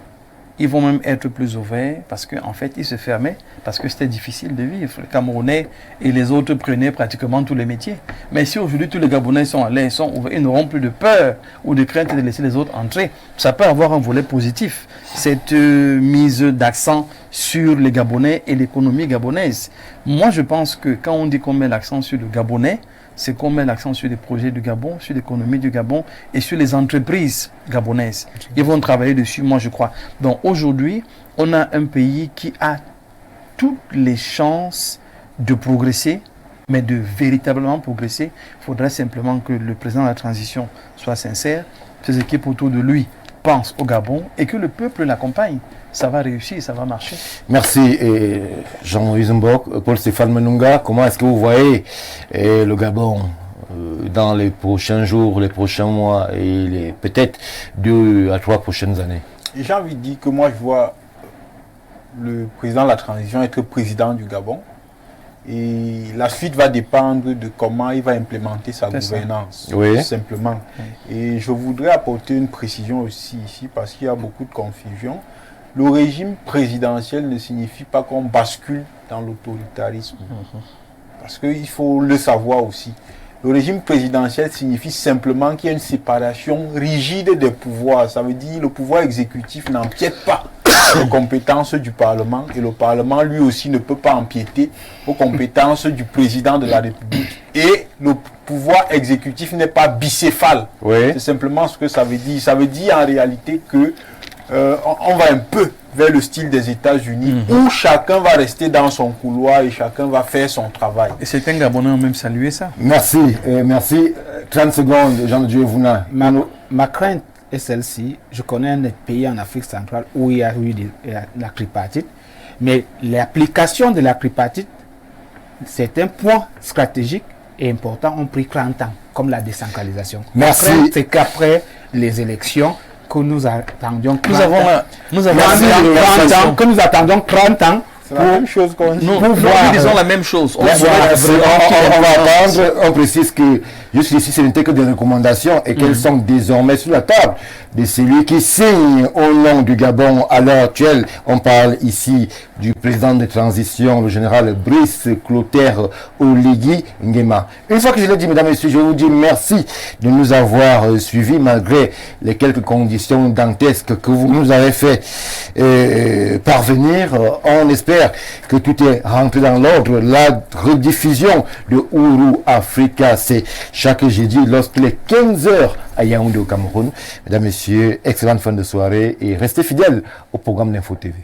ils vont même être plus ouverts parce qu'en fait, ils se fermaient parce que c'était difficile de vivre. Les Camerounais et les autres prenaient pratiquement tous les métiers. Mais si aujourd'hui tous les Gabonais sont à l'aise, sont ouverts, ils n'auront plus de peur ou de crainte de laisser les autres entrer. Ça peut avoir un volet positif, cette mise d'accent sur les Gabonais et l'économie gabonaise. Moi, je pense que quand on dit qu'on met l'accent sur le Gabonais, c'est qu'on met l'accent sur les projets du Gabon, sur l'économie du Gabon et sur les entreprises gabonaises. Ils vont travailler dessus, moi je crois. Donc aujourd'hui, on a un pays qui a toutes les chances de progresser, mais de véritablement progresser. Il faudrait simplement que le président de la transition soit sincère, ses équipes autour de lui pense au Gabon et que le peuple l'accompagne. Ça va réussir, ça va marcher. Merci Jean Huizenbock, Paul-Stéphane Menunga. Comment est-ce que vous voyez le Gabon dans les prochains jours, les prochains mois et peut-être 2 à 3 prochaines années? J'ai envie de dire que moi je vois le président de la transition être président du Gabon et la suite va dépendre de comment il va implémenter sa gouvernance, oui. Tout simplement. Oui. Et je voudrais apporter une précision aussi ici parce qu'il y a beaucoup de confusion. Le régime présidentiel ne signifie pas qu'on bascule dans l'autoritarisme. Parce qu'il faut le savoir aussi. Le régime présidentiel signifie simplement qu'il y a une séparation rigide des pouvoirs. Ça veut dire que le pouvoir exécutif n'empiète pas aux compétences du Parlement et le Parlement lui aussi ne peut pas empiéter aux compétences du président de la République. Et le pouvoir exécutif n'est pas bicéphale. Oui. C'est simplement ce que ça veut dire. Ça veut dire en réalité que on va un peu vers le style des États-Unis où chacun va rester dans son couloir et chacun va faire son travail. Et certains Gabonais ont même salué ça. Merci, merci. 30 secondes, Jean-Dieu Vouna. Ma crainte est celle-ci. Je connais un pays en Afrique centrale où il y a eu la tripartite, mais l'application de la tripartite, c'est un point stratégique et important, ont pris 30 ans, comme la décentralisation. Merci. C'est qu'après les élections, que nous attendions 30 ans. C'est la même chose qu'on dit. Nous disons la même chose. On précise que jusqu'ici, ce n'était que des recommandations et qu'elles sont désormais sur la table de celui qui signe au nom du Gabon à l'heure actuelle. On parle ici du président de transition, le général Brice Clotaire Oligui Nguema. Une fois que je l'ai dit, mesdames et messieurs, je vous dis merci de nous avoir suivis malgré les quelques conditions dantesques que vous nous avez fait parvenir. On espère que tout est rentré dans l'ordre. La rediffusion de Ouru Africa, c'est chaque jeudi lorsqu'il est 15h à Yaoundé au Cameroun. Mesdames, messieurs, excellente fin de soirée et restez fidèles au programme d'Info TV.